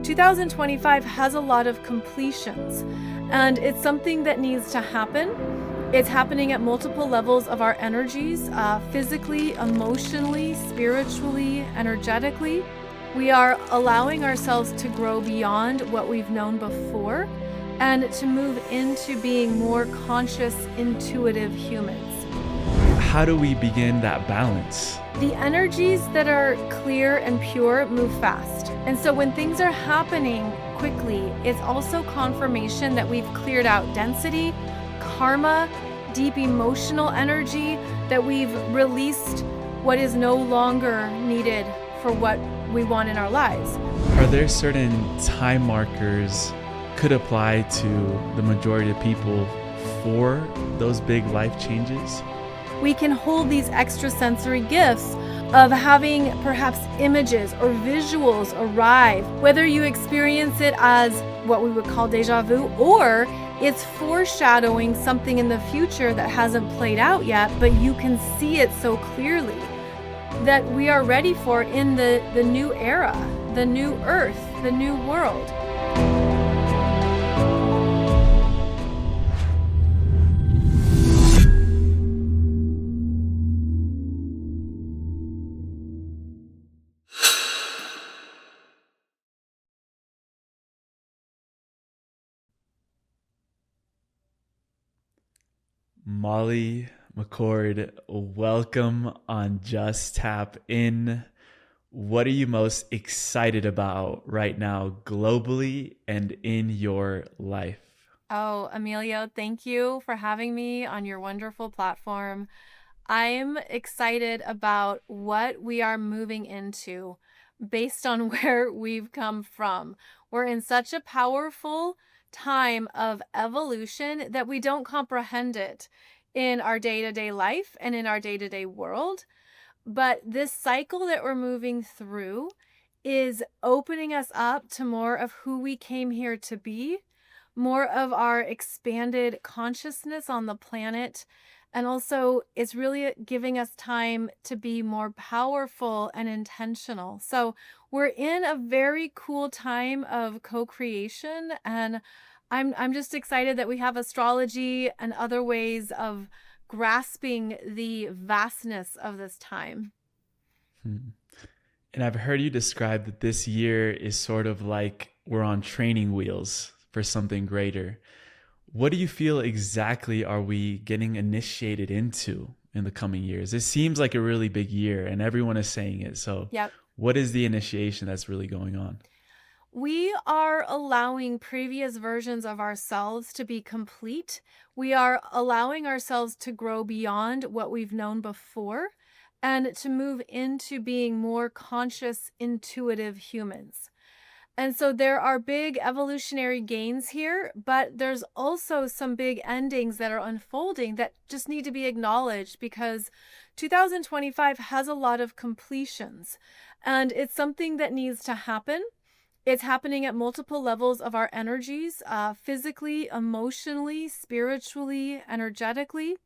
2025 has a lot of completions, and it's something that needs to happen. It's happening at multiple levels of our energies, physically, emotionally, spiritually, energetically. We are allowing ourselves to grow beyond what we've known before and to move into being more conscious, intuitive humans. How do we begin that balance? The energies that are clear and pure move fast. And so when things are happening quickly, it's also confirmation that we've cleared out density, karma, deep emotional energy, that we've released what is no longer needed for what we want in our lives. Are there certain time markers could apply to the majority of people for those big life changes? We can hold these extrasensory gifts of having perhaps images or visuals arrive, whether you experience it as what we would call deja vu, or it's foreshadowing something in the future that hasn't played out yet, but you can see it so clearly that we are ready for in the new era, the new earth, the new world. Molly McCord, welcome on Just Tap In. What are you most excited about right now, globally and in your life? Oh, Emilio, thank you for having me on your wonderful platform. I'm excited about what we are moving into based on where we've come from. We're in such a powerful time of evolution that we don't comprehend it in our day-to-day life and in our day-to-day world. But this cycle that we're moving through is opening us up to more of who we came here to be, more of our expanded consciousness on the planet. And also, it's really giving us time to be more powerful and intentional. So we're in a very cool time of co-creation, and I'm just excited that we have astrology and other ways of grasping the vastness of this time. And I've heard you describe that this year is sort of like we're on training wheels for something greater. What do you feel exactly are we getting initiated into in the coming years? It seems like a really big year and everyone is saying it. So What is the initiation that's really going on? We are allowing previous versions of ourselves to be complete. We are allowing ourselves to grow beyond what we've known before and to move into being more conscious, intuitive humans. And so there are big evolutionary gains here, but there's also some big endings that are unfolding that just need to be acknowledged, because 2025 has a lot of completions, and it's something that needs to happen. It's happening at multiple levels of our energies, physically, emotionally, spiritually, energetically.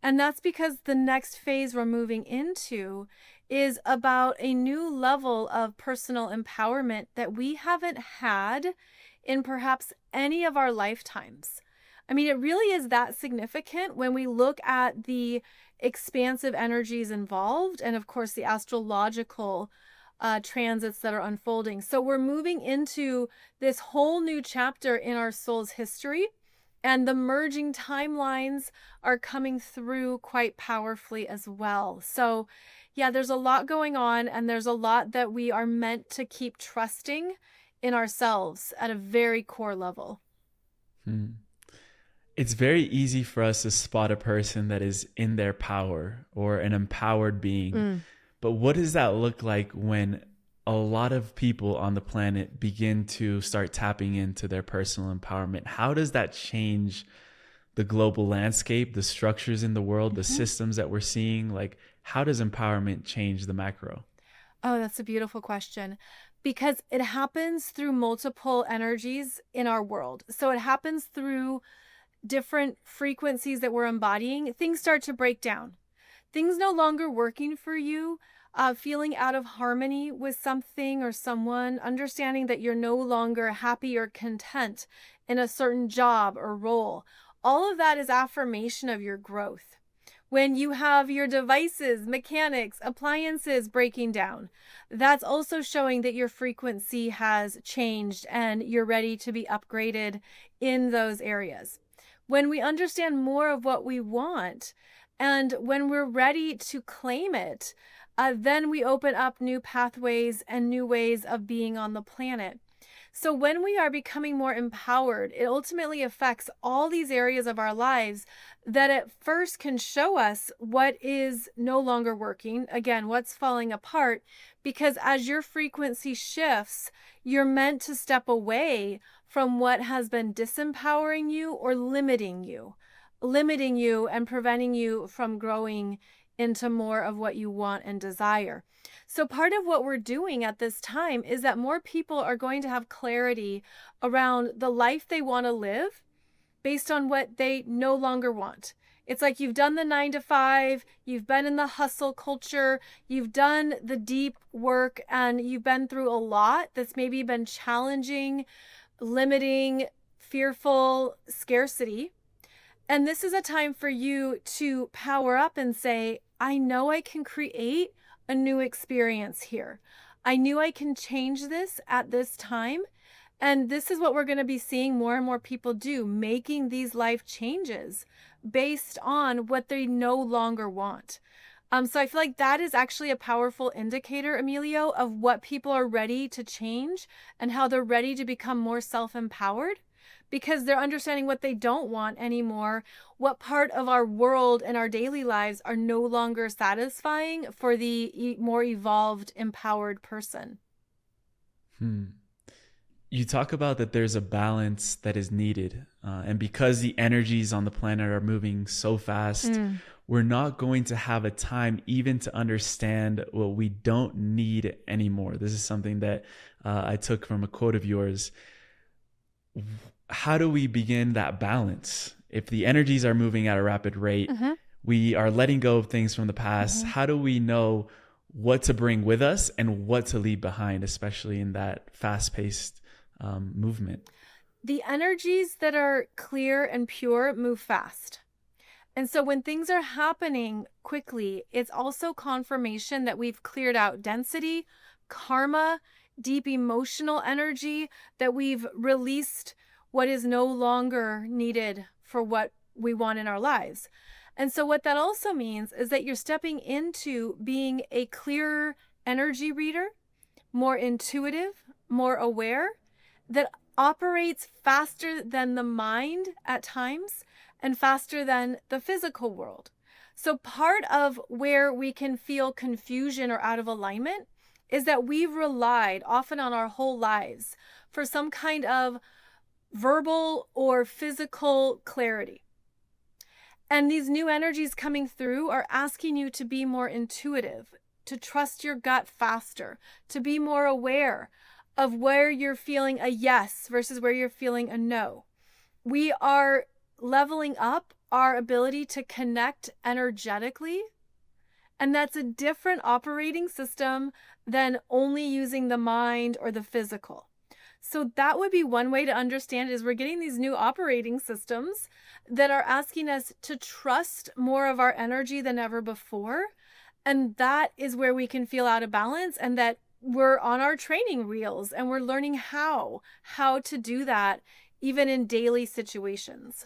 And that's because the next phase we're moving into is about a new level of personal empowerment that we haven't had in perhaps any of our lifetimes. I mean, it really is that significant when we look at the expansive energies involved and, of course, the astrological transits that are unfolding. So we're moving into this whole new chapter in our soul's history, and the merging timelines are coming through quite powerfully as well. So yeah, there's a lot going on, and there's a lot that we are meant to keep trusting in ourselves at a very core level. It's very easy for us to spot a person that is in their power or an empowered being. But what does that look like when a lot of people on the planet begin to start tapping into their personal empowerment? How does that change the global landscape, the structures in the world, the systems that we're seeing? Like, how does empowerment change the macro? Oh, that's a beautiful question, because it happens through multiple energies in our world. So it happens through different frequencies that we're embodying. Things start to break down. Things no longer working for you feeling out of harmony with something or someone, understanding that you're no longer happy or content in a certain job or role. All of that is affirmation of your growth. When you have your devices, mechanics, appliances breaking down, that's also showing that your frequency has changed and you're ready to be upgraded in those areas. When we understand more of what we want and when we're ready to claim it, then we open up new pathways and new ways of being on the planet. So when we are becoming more empowered, it ultimately affects all these areas of our lives that at first can show us what is no longer working, again, what's falling apart, because as your frequency shifts, you're meant to step away from what has been disempowering you or limiting you and preventing you from growing into more of what you want and desire. So part of what we're doing at this time is that more people are going to have clarity around the life they want to live based on what they no longer want. It's like you've done the 9 to 5, you've been in the hustle culture, you've done the deep work, and you've been through a lot that's maybe been challenging, limiting, fearful, scarcity. And this is a time for you to power up and say, I know I can create a new experience here. I knew I can change this at this time. And this is what we're going to be seeing more and more people do, making these life changes based on what they no longer want. So I feel like that is actually a powerful indicator, Emilio, of what people are ready to change and how they're ready to become more self-empowered, because they're understanding what they don't want anymore, what part of our world and our daily lives are no longer satisfying for the more evolved, empowered person. You talk about that there's a balance that is needed. And because the energies on the planet are moving so fast, we're not going to have a time even to understand what we don't need anymore. This is something that I took from a quote of yours. How do we begin that balance? If the energies are moving at a rapid rate, we are letting go of things from the past. How do we know what to bring with us and what to leave behind, especially in that fast-paced movement? The energies that are clear and pure move fast. And so when things are happening quickly, it's also confirmation that we've cleared out density, karma, deep emotional energy, that we've released what is no longer needed for what we want in our lives. And so what that also means is that you're stepping into being a clearer energy reader, more intuitive, more aware, that operates faster than the mind at times and faster than the physical world. So part of where we can feel confusion or out of alignment is that we've relied often on our whole lives for some kind of verbal or physical clarity. And these new energies coming through are asking you to be more intuitive, to trust your gut faster, to be more aware of where you're feeling a yes versus where you're feeling a no. We are leveling up our ability to connect energetically, and that's a different operating system than only using the mind or the physical. So that would be one way to understand is we're getting these new operating systems that are asking us to trust more of our energy than ever before. And that is where we can feel out of balance, and that we're on our training reels and we're learning how to do that even in daily situations.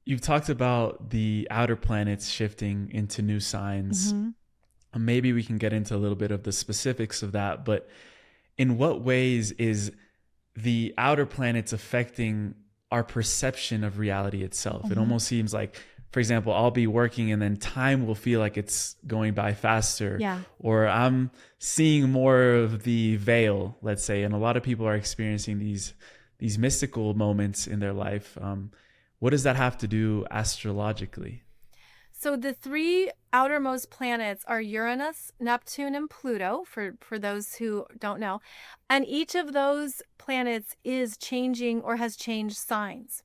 You've talked about the outer planets shifting into new signs. Maybe we can get into a little bit of the specifics of that, but in what ways is the outer planets affecting our perception of reality itself? It almost seems like, for example, I'll be working and then time will feel like it's going by faster. Yeah. Or I'm seeing more of the veil, let's say, and a lot of people are experiencing these mystical moments in their life. What does that have to do astrologically? So the three outermost planets are Uranus, Neptune, and Pluto, for those who don't know. And each of those planets is changing or has changed signs.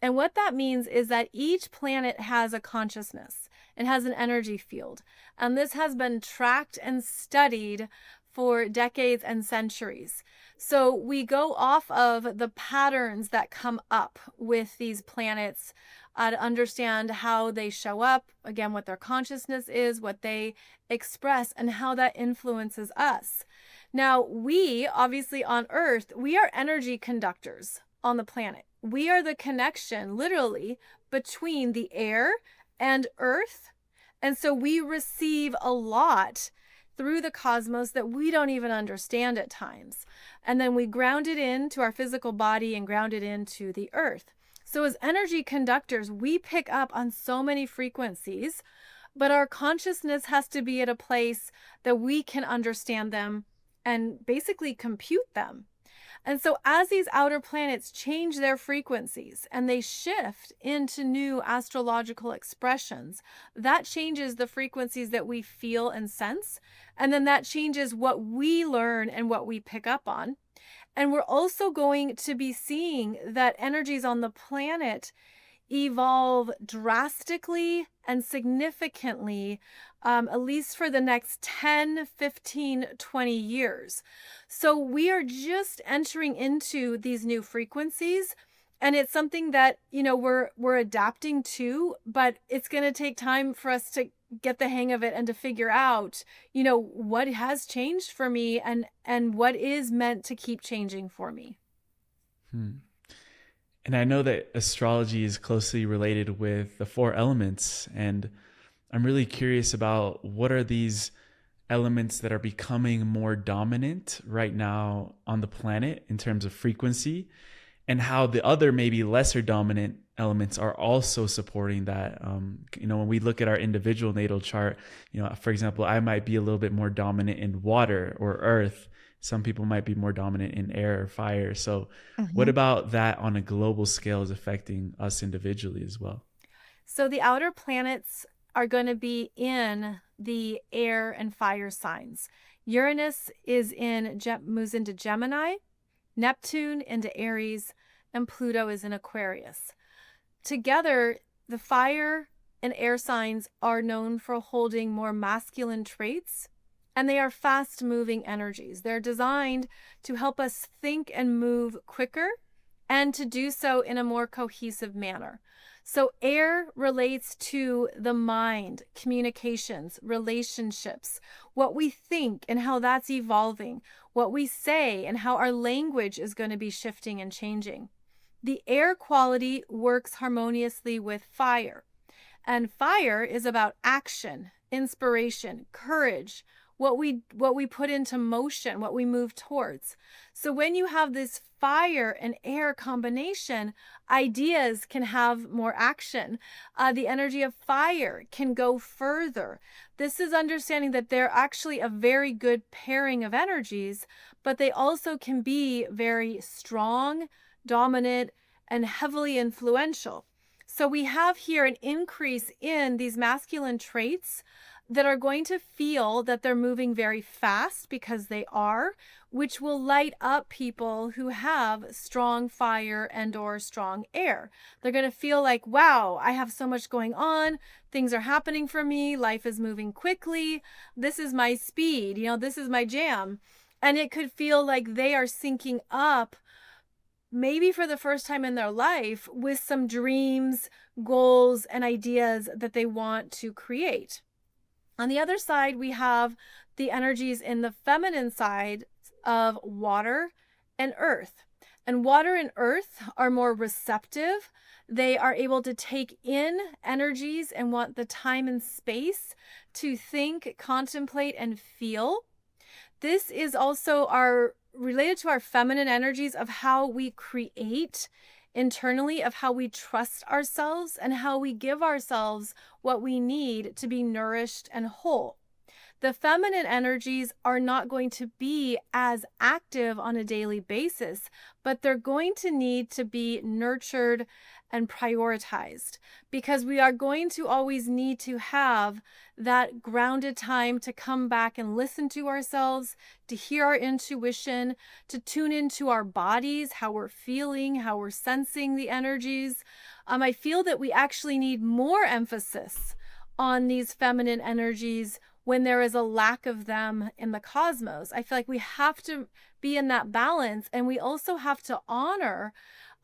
And what that means is that each planet has a consciousness. It has an energy field. And this has been tracked and studied for decades and centuries. So we go off of the patterns that come up with these planets to understand how they show up, again, what their consciousness is, what they express, and how that influences us. Now, we, obviously on Earth, we are energy conductors on the planet. We are the connection, literally, between the air and Earth. And so we receive a lot through the cosmos that we don't even understand at times. And then we ground it into our physical body and ground it into the Earth. So as energy conductors, we pick up on so many frequencies, but our consciousness has to be at a place that we can understand them and basically compute them. And so as these outer planets change their frequencies and they shift into new astrological expressions, that changes the frequencies that we feel and sense. And then that changes what we learn and what we pick up on. And we're also going to be seeing that energies on the planet evolve drastically and significantly, at least for the next 10, 15, 20 years. So we are just entering into these new frequencies, and it's something that, we're adapting to, but it's going to take time for us to get the hang of it and to figure out, what has changed for me and what is meant to keep changing for me. And I know that astrology is closely related with the 4 elements. And I'm really curious about what are these elements that are becoming more dominant right now on the planet in terms of frequency, and how the other maybe lesser dominant elements are also supporting that. When we look at our individual natal chart, for example, I might be a little bit more dominant in water or earth. Some people might be more dominant in air or fire. So what about that on a global scale is affecting us individually as well? So the outer planets are going to be in the air and fire signs. Uranus moves into Gemini, Neptune into Aries, and Pluto is in Aquarius. Together, the fire and air signs are known for holding more masculine traits, and they are fast-moving energies. They're designed to help us think and move quicker and to do so in a more cohesive manner. So air relates to the mind, communications, relationships, what we think and how that's evolving, what we say and how our language is going to be shifting and changing. The air quality works harmoniously with fire, and fire is about action, inspiration, courage, what we put into motion, what we move towards. So when you have this fire and air combination, ideas can have more action. The energy of fire can go further. This is understanding that they're actually a very good pairing of energies, but they also can be very strong, dominant, and heavily influential. So we have here an increase in these masculine traits that are going to feel that they're moving very fast because they are, which will light up people who have strong fire and or strong air. They're going to feel like, wow, I have so much going on. Things are happening for me. Life is moving quickly. This is my speed. This is my jam. And it could feel like they are syncing up, maybe for the first time in their life, with some dreams, goals, and ideas that they want to create. On the other side, we have the energies in the feminine side of water and earth. And water and earth are more receptive. They are able to take in energies and want the time and space to think, contemplate, and feel. This is also related to our feminine energies of how we create internally, of how we trust ourselves and how we give ourselves what we need to be nourished and whole. The feminine energies are not going to be as active on a daily basis, but they're going to need to be nurtured and prioritized, because we are going to always need to have that grounded time to come back and listen to ourselves, to hear our intuition, to tune into our bodies, how we're feeling, how we're sensing the energies. I feel that we actually need more emphasis on these feminine energies when there is a lack of them in the cosmos. I feel like we have to be in that balance, and we also have to honor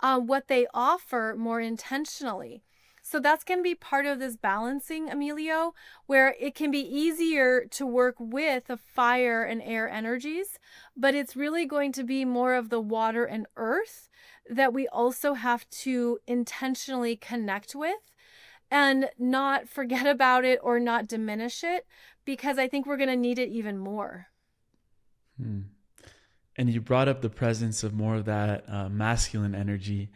what they offer more intentionally. So that's going to be part of this balancing, Emilio, where it can be easier to work with the fire and air energies, but it's really going to be more of the water and earth that we also have to intentionally connect with and not forget about it or not diminish it, because I think we're going to need it even more. Hmm. And you brought up the presence of more of that masculine energy.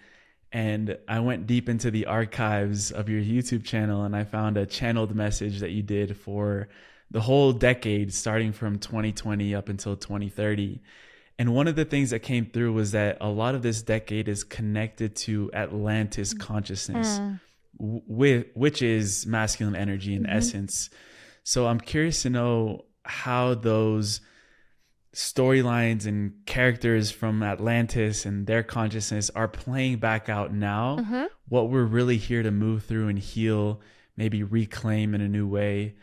And I went deep into the archives of your YouTube channel, and I found a channeled message that you did for the whole decade, starting from 2020 up until 2030. And one of the things that came through was that a lot of this decade is connected to Atlantis consciousness, which is masculine energy in essence. So I'm curious to know how those storylines and characters from Atlantis and their consciousness are playing back out now, what we're really here to move through and heal, maybe reclaim in a new way,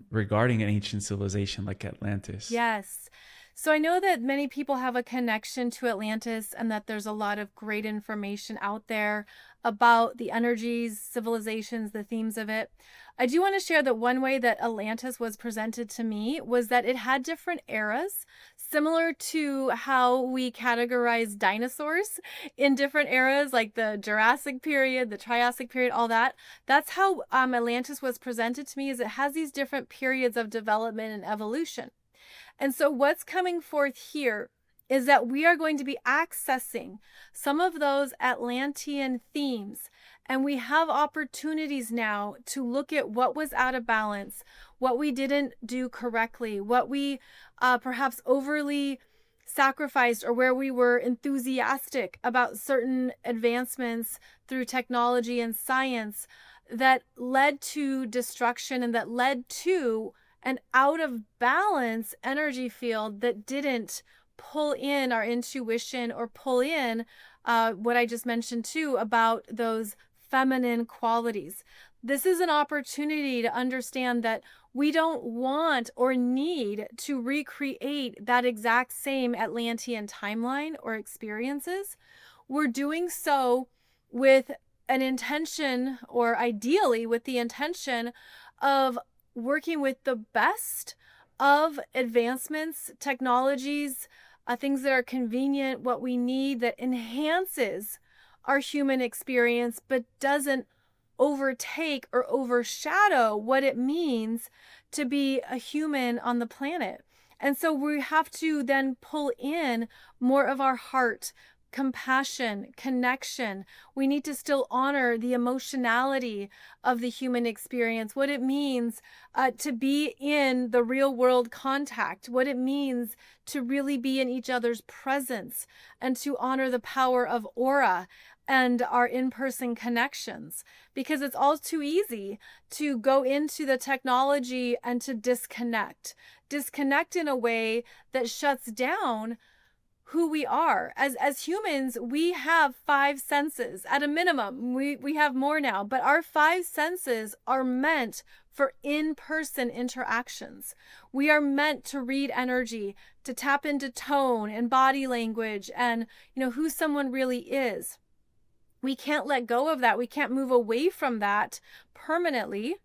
regarding an ancient civilization like Atlantis. Yes. So I know that many people have a connection to Atlantis, and that there's a lot of great information out there about the energies, civilizations, the themes of it. I do want to share that one way that Atlantis was presented to me was that it had different eras, similar to how we categorize dinosaurs in different eras, like the Jurassic period, the Triassic period, all that. That's how Atlantis was presented to me, is it has these different periods of development and evolution. And so what's coming forth here is that we are going to be accessing some of those Atlantean themes. And we have opportunities now to look at what was out of balance, what we didn't do correctly, what we perhaps overly sacrificed, or where we were enthusiastic about certain advancements through technology and science that led to destruction and that led to an out of balance energy field that didn't pull in our intuition or pull in what I just mentioned too about those feminine qualities. This is an opportunity to understand that we don't want or need to recreate that exact same Atlantean timeline or experiences. We're doing so with an intention, or ideally with the intention of working with the best of advancements, technologies, things that are convenient, what we need that enhances our human experience, but doesn't overtake or overshadow what it means to be a human on the planet. And so we have to then pull in more of our heart, compassion, connection. We need to still honor the emotionality of the human experience, what it means to be in the real world contact, what it means to really be in each other's presence, and to honor the power of aura and our in-person connections, because it's all too easy to go into the technology and to disconnect in a way that shuts down who we are. As humans, we have 5 senses at a minimum. We have more now, but our 5 senses are meant for in-person interactions. We are meant to read energy, to tap into tone and body language and, who someone really is. We can't let go of that. We can't move away from that permanently.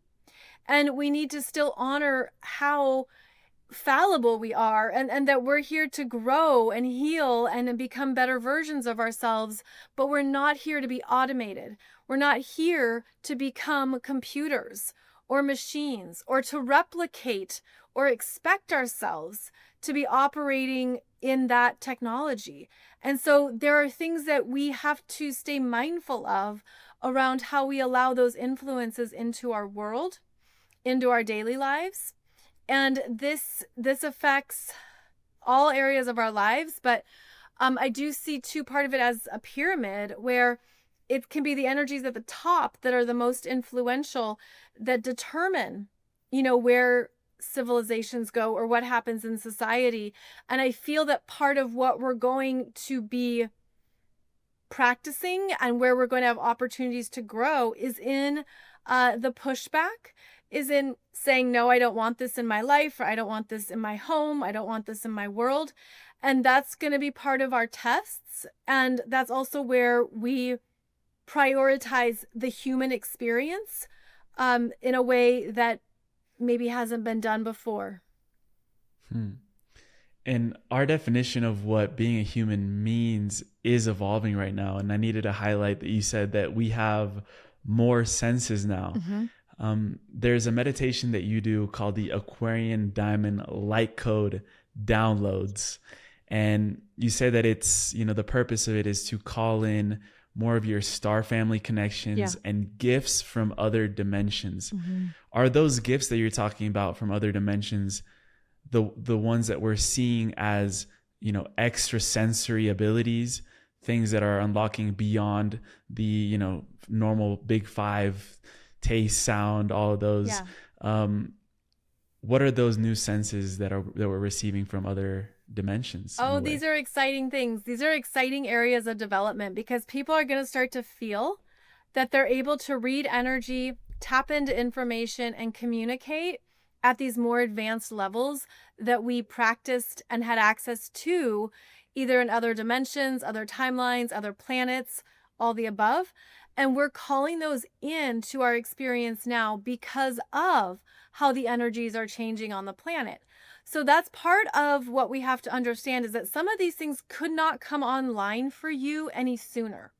And we need to still honor how fallible we are, and that we're here to grow and heal and become better versions of ourselves, but we're not here to be automated. We're not here to become computers or machines, or to replicate or expect ourselves to be operating in that technology. And so there are things that we have to stay mindful of around how we allow those influences into our world, into our daily lives. And this affects all areas of our lives, but I do see too part of it as a pyramid, where it can be the energies at the top that are the most influential, that determine, where civilizations go or what happens in society. And I feel that part of what we're going to be practicing and where we're going to have opportunities to grow is in the pushback, is in saying, no, I don't want this in my life, or I don't want this in my home, I don't want this in my world. And that's going to be part of our tests. And that's also where we prioritize the human experience in a way that maybe hasn't been done before. And our definition of what being a human means is evolving right now. And I needed to highlight that you said that we have more senses now. There's a meditation that you do called the Aquarian Diamond Light Code Downloads. And you say that it's, the purpose of it is to call in more of your star family connections and gifts from other dimensions. Are those gifts that you're talking about from other dimensions the ones that we're seeing as, extrasensory abilities, things that are unlocking beyond the, normal big five, taste, sound, all of those? What are those new senses that we're receiving from other dimensions? Oh, these are exciting things. These are exciting areas of development because people are going to start to feel that they're able to read energy, tap into information, and communicate at these more advanced levels that we practiced and had access to either in other dimensions, other timelines, other planets, all the above. And we're calling those into our experience now because of how the energies are changing on the planet. So that's part of what we have to understand, is that some of these things could not come online for you any sooner.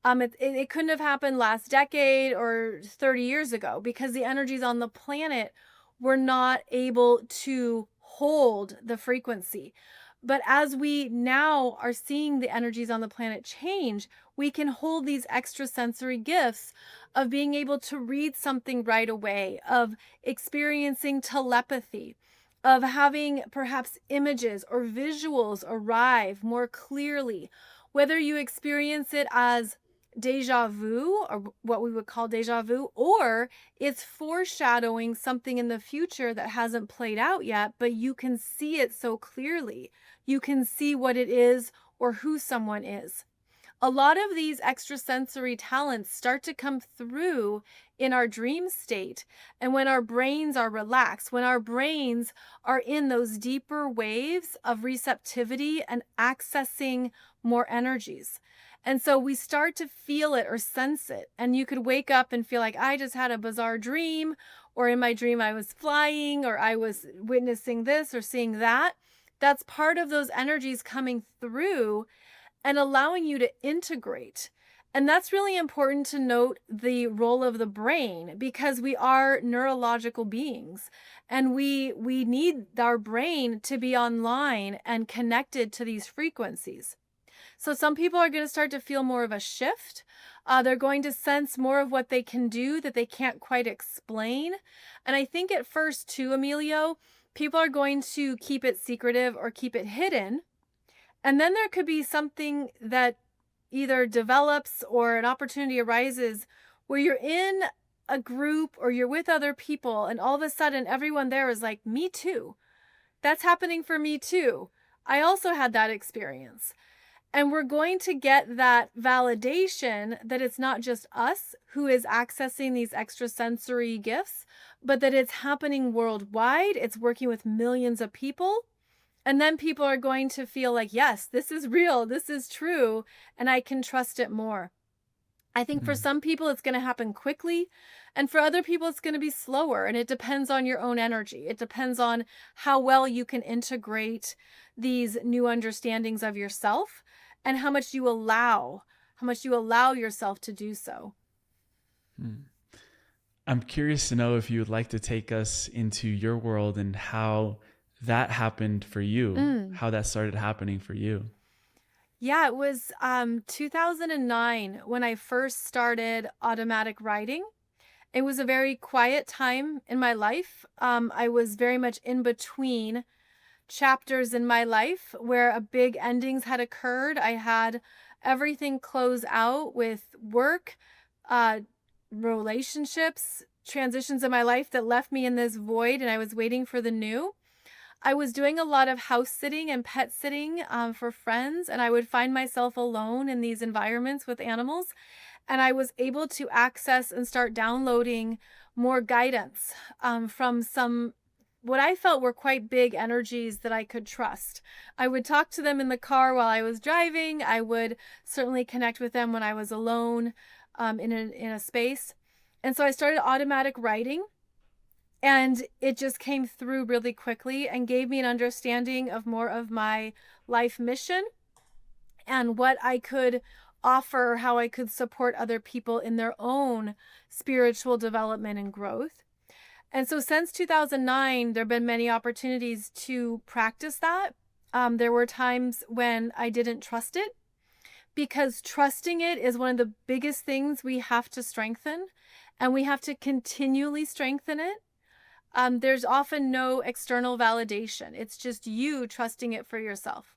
It couldn't have happened last decade or 30 years ago because the energies on the planet were not able to hold the frequency. But as we now are seeing the energies on the planet change, we can hold these extrasensory gifts of being able to read something right away, of experiencing telepathy, of having perhaps images or visuals arrive more clearly, whether you experience it as deja vu, or what we would call deja vu, or it's foreshadowing something in the future that hasn't played out yet, but you can see it so clearly. You can see what it is or who someone is. A lot of these extrasensory talents start to come through in our dream state, and when our brains are relaxed, when our brains are in those deeper waves of receptivity and accessing more energies. And so we start to feel it or sense it. And you could wake up and feel like, I just had a bizarre dream, or in my dream I was flying, or I was witnessing this or seeing that. That's part of those energies coming through and allowing you to integrate. And that's really important to note the role of the brain, because we are neurological beings and we need our brain to be online and connected to these frequencies. So some people are going to start to feel more of a shift. They're going to sense more of what they can do that they can't quite explain. And I think at first too, Emilio, people are going to keep it secretive or keep it hidden. And then there could be something that either develops or an opportunity arises where you're in a group or you're with other people and all of a sudden everyone there is like, me too. That's happening for me too. I also had that experience. And we're going to get that validation that it's not just us who is accessing these extrasensory gifts, but that it's happening worldwide. It's working with millions of people. And then people are going to feel like, yes, this is real, this is true, and I can trust it more. I think for some people it's going to happen quickly, and for other people it's going to be slower, and it depends on your own energy. It depends on how well you can integrate these new understandings of yourself and how much you allow yourself to do so. I'm curious to know if you would like to take us into your world and how that happened for you, how that started happening for you. Yeah, it was 2009 when I first started automatic writing. It was a very quiet time in my life. I was very much in between chapters in my life where a big endings had occurred. I had everything close out with work, relationships, transitions in my life that left me in this void, and I was waiting for the new. I was doing a lot of house sitting and pet sitting for friends, and I would find myself alone in these environments with animals. And I was able to access and start downloading more guidance from some what I felt were quite big energies that I could trust. I would talk to them in the car while I was driving. I would certainly connect with them when I was alone in a space. And so I started automatic writing, and it just came through really quickly and gave me an understanding of more of my life mission and what I could offer, how I could support other people in their own spiritual development and growth. And so since 2009, there have been many opportunities to practice that. There were times when I didn't trust it, because trusting it is one of the biggest things we have to strengthen, and we have to continually strengthen it. There's often no external validation. It's just you trusting it for yourself.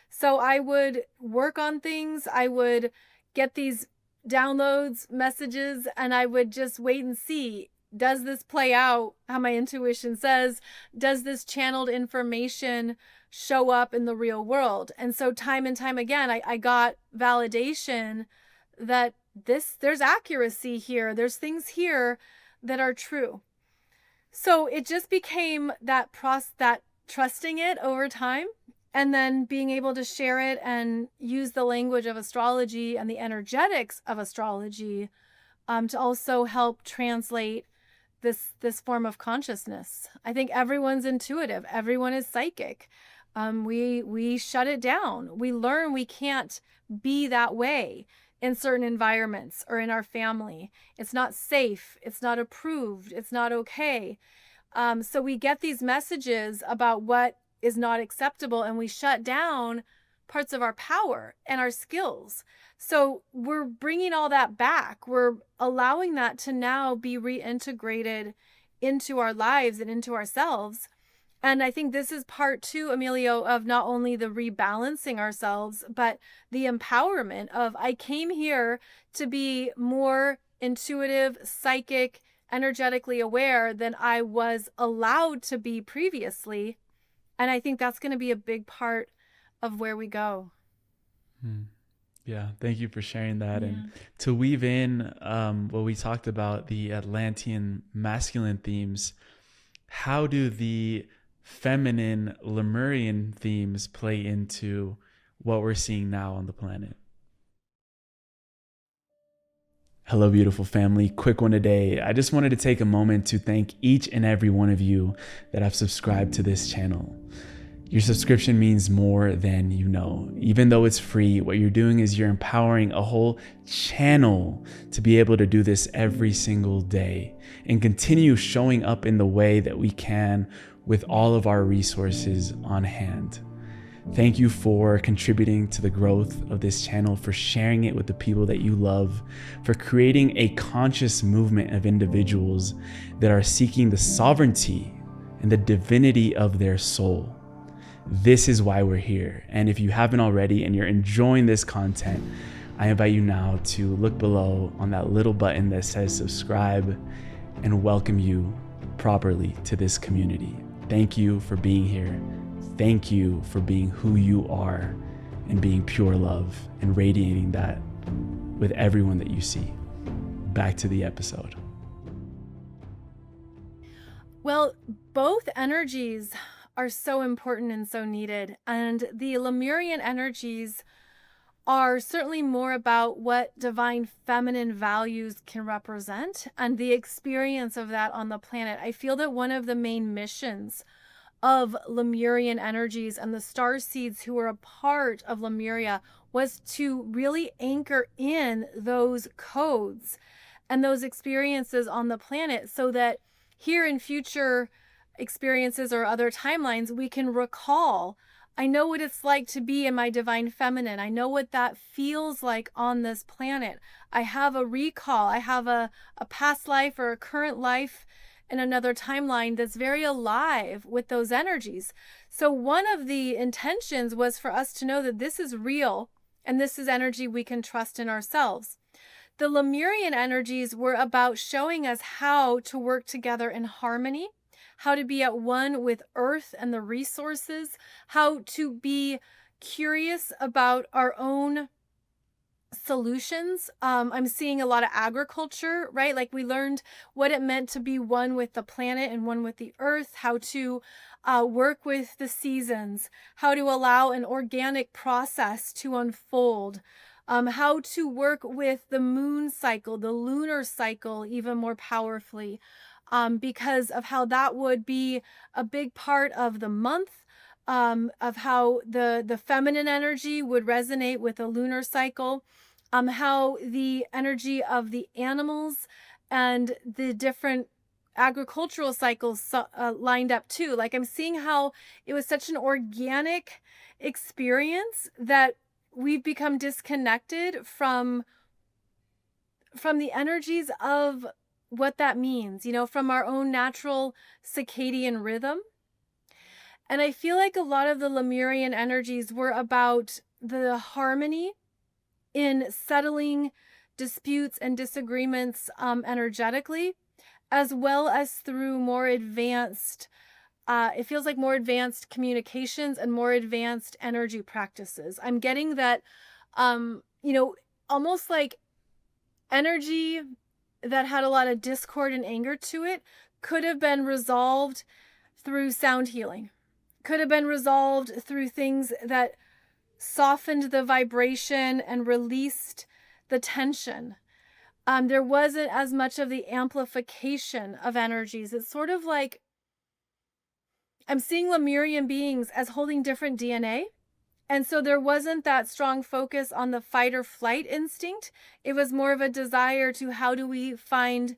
So I would work on things. I would get these downloads, messages, and I would just wait and see. Does this play out how my intuition says? Does this channeled information show up in the real world? And so time and time again, I got validation that there's accuracy here. There's things here that are true. So it just became that trusting it over time, and then being able to share it and use the language of astrology and the energetics of astrology to also help translate this form of consciousness. I think everyone's intuitive. Everyone is psychic. We shut it down. We learn we can't be that way in certain environments or in our family. It's not safe. It's not approved. It's not okay. So we get these messages about what is not acceptable, and we shut down parts of our power and our skills. So we're bringing all that back. We're allowing that to now be reintegrated into our lives and into ourselves. And I think this is part two, Emilio, of not only the rebalancing ourselves, but the empowerment of, I came here to be more intuitive, psychic, energetically aware than I was allowed to be previously. And I think that's going to be a big part of where we go. Yeah, thank you for sharing that. Yeah. And to weave in what we talked about, the Atlantean masculine themes, how do the feminine Lemurian themes play into what we're seeing now on the planet? Hello, beautiful family. Quick one today. I just wanted to take a moment to thank each and every one of you that have subscribed to this channel. Your subscription means more than you know. Even though it's free, what you're doing is you're empowering a whole channel to be able to do this every single day and continue showing up in the way that we can with all of our resources on hand. Thank you for contributing to the growth of this channel, for sharing it with the people that you love, for creating a conscious movement of individuals that are seeking the sovereignty and the divinity of their soul. This is why we're here. And if you haven't already and you're enjoying this content, I invite you now to look below on that little button that says subscribe and welcome you properly to this community. Thank you for being here. Thank you for being who you are and being pure love and radiating that with everyone that you see. Back to the episode. Well, both energies are so important and so needed. And the Lemurian energies are certainly more about what divine feminine values can represent and the experience of that on the planet. I feel that one of the main missions of Lemurian energies and the star seeds who were a part of Lemuria was to really anchor in those codes and those experiences on the planet, so that here in future experiences or other timelines, we can recall, I know what it's like to be in my divine feminine. I know what that feels like on this planet. I have a recall. I have a past life or a current life in another timeline that's very alive with those energies. So one of the intentions was for us to know that this is real and this is energy we can trust in ourselves. The Lemurian energies were about showing us how to work together in harmony, how to be at one with Earth and the resources, how to be curious about our own solutions. I'm seeing a lot of agriculture, right? Like we learned what it meant to be one with the planet and one with the earth, how to work with the seasons, how to allow an organic process to unfold, how to work with the moon cycle, the lunar cycle, even more powerfully, because of how that would be a big part of the month. Of how the feminine energy would resonate with the lunar cycle, how the energy of the animals and the different agricultural cycles lined up too. Like I'm seeing how it was such an organic experience that we've become disconnected from the energies of what that means, from our own natural circadian rhythm. And I feel like a lot of the Lemurian energies were about the harmony in settling disputes and disagreements energetically, as well as through more advanced, it feels like more advanced communications and more advanced energy practices. I'm getting that, almost like energy that had a lot of discord and anger to it could have been resolved through sound healing, could have been resolved through things that softened the vibration and released the tension. There wasn't as much of the amplification of energies. It's sort of like I'm seeing Lemurian beings as holding different DNA. And so there wasn't that strong focus on the fight or flight instinct. It was more of a desire to how do we find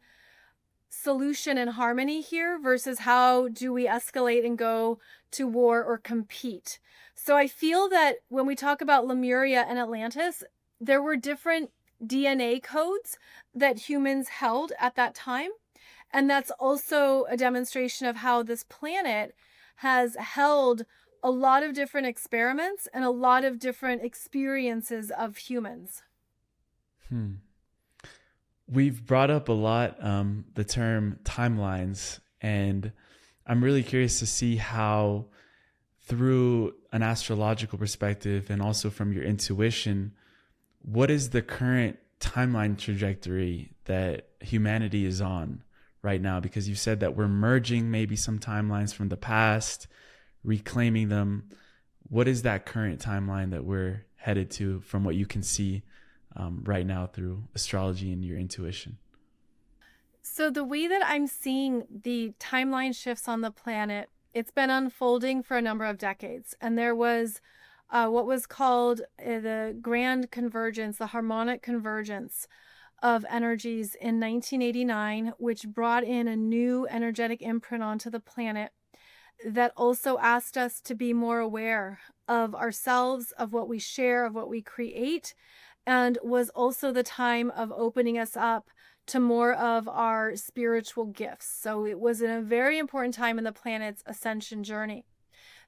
solution and harmony here versus how do we escalate and go to war or compete. So I feel that when we talk about Lemuria and Atlantis, there were different DNA codes that humans held at that time. And that's also a demonstration of how this planet has held a lot of different experiments and a lot of different experiences of humans. We've brought up a lot the term timelines, and I'm really curious to see how, through an astrological perspective and also from your intuition, what is the current timeline trajectory that humanity is on right now? Because you said that we're merging maybe some timelines from the past, reclaiming them. What is that current timeline that we're headed to from what you can see right now through astrology and your intuition? So the way that I'm seeing the timeline shifts on the planet, it's been unfolding for a number of decades. And there was what was called the grand convergence, the harmonic convergence of energies in 1989, which brought in a new energetic imprint onto the planet that also asked us to be more aware of ourselves, of what we share, of what we create, and was also the time of opening us up to more of our spiritual gifts. So it was a very important time in the planet's ascension journey.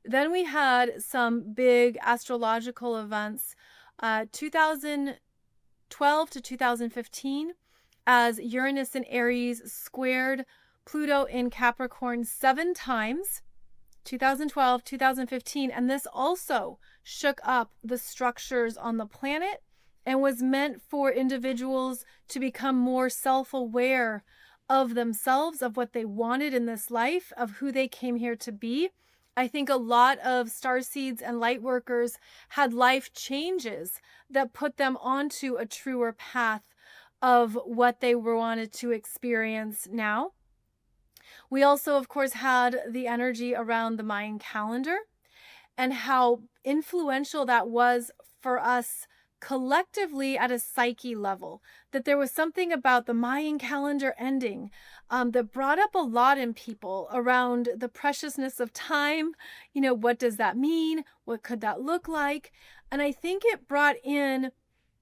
Then we had some big astrological events, 2012 to 2015, as Uranus in Aries squared Pluto in Capricorn 7 times, 2012, 2015, and this also shook up the structures on the planet and was meant for individuals to become more self-aware of themselves, of what they wanted in this life, of who they came here to be. I think a lot of starseeds and light workers had life changes that put them onto a truer path of what they wanted to experience now. We also, of course, had the energy around the Mayan calendar and how influential that was for us collectively at a psyche level, that there was something about the Mayan calendar ending that brought up a lot in people around the preciousness of time. What does that mean? What could that look like? And I think it brought in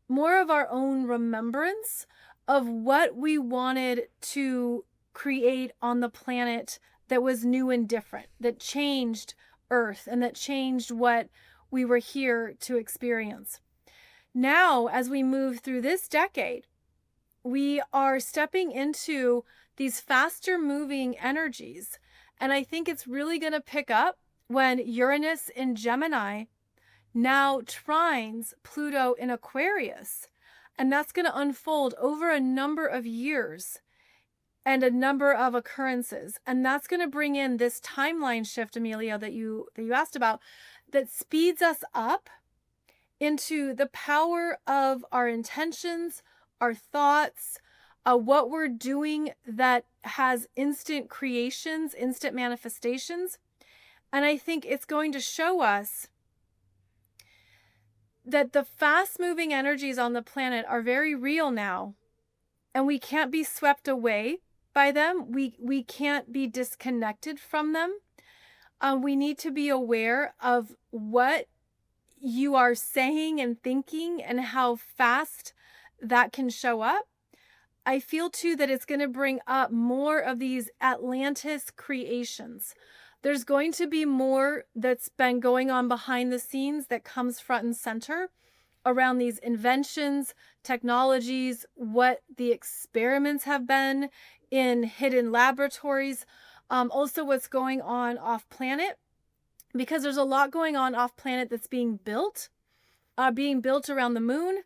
more of our own remembrance of what we wanted to create on the planet that was new and different, that changed Earth and that changed what we were here to experience. Now, as we move through this decade, we are stepping into these faster moving energies. And I think it's really going to pick up when Uranus in Gemini now trines Pluto in Aquarius. And that's going to unfold over a number of years and a number of occurrences. And that's going to bring in this timeline shift, Emilio, that you asked about, that speeds us up into the power of our intentions, our thoughts, what we're doing that has instant creations, instant manifestations. And I think it's going to show us that the fast-moving energies on the planet are very real now, and we can't be swept away by them. We can't be disconnected from them. We need to be aware of what you are saying and thinking and how fast that can show up. I feel too that it's going to bring up more of these Atlantis creations. There's going to be more that's been going on behind the scenes that comes front and center around these inventions, technologies, what the experiments have been in hidden laboratories, also what's going on off planet, because there's a lot going on off planet that's being built around the moon,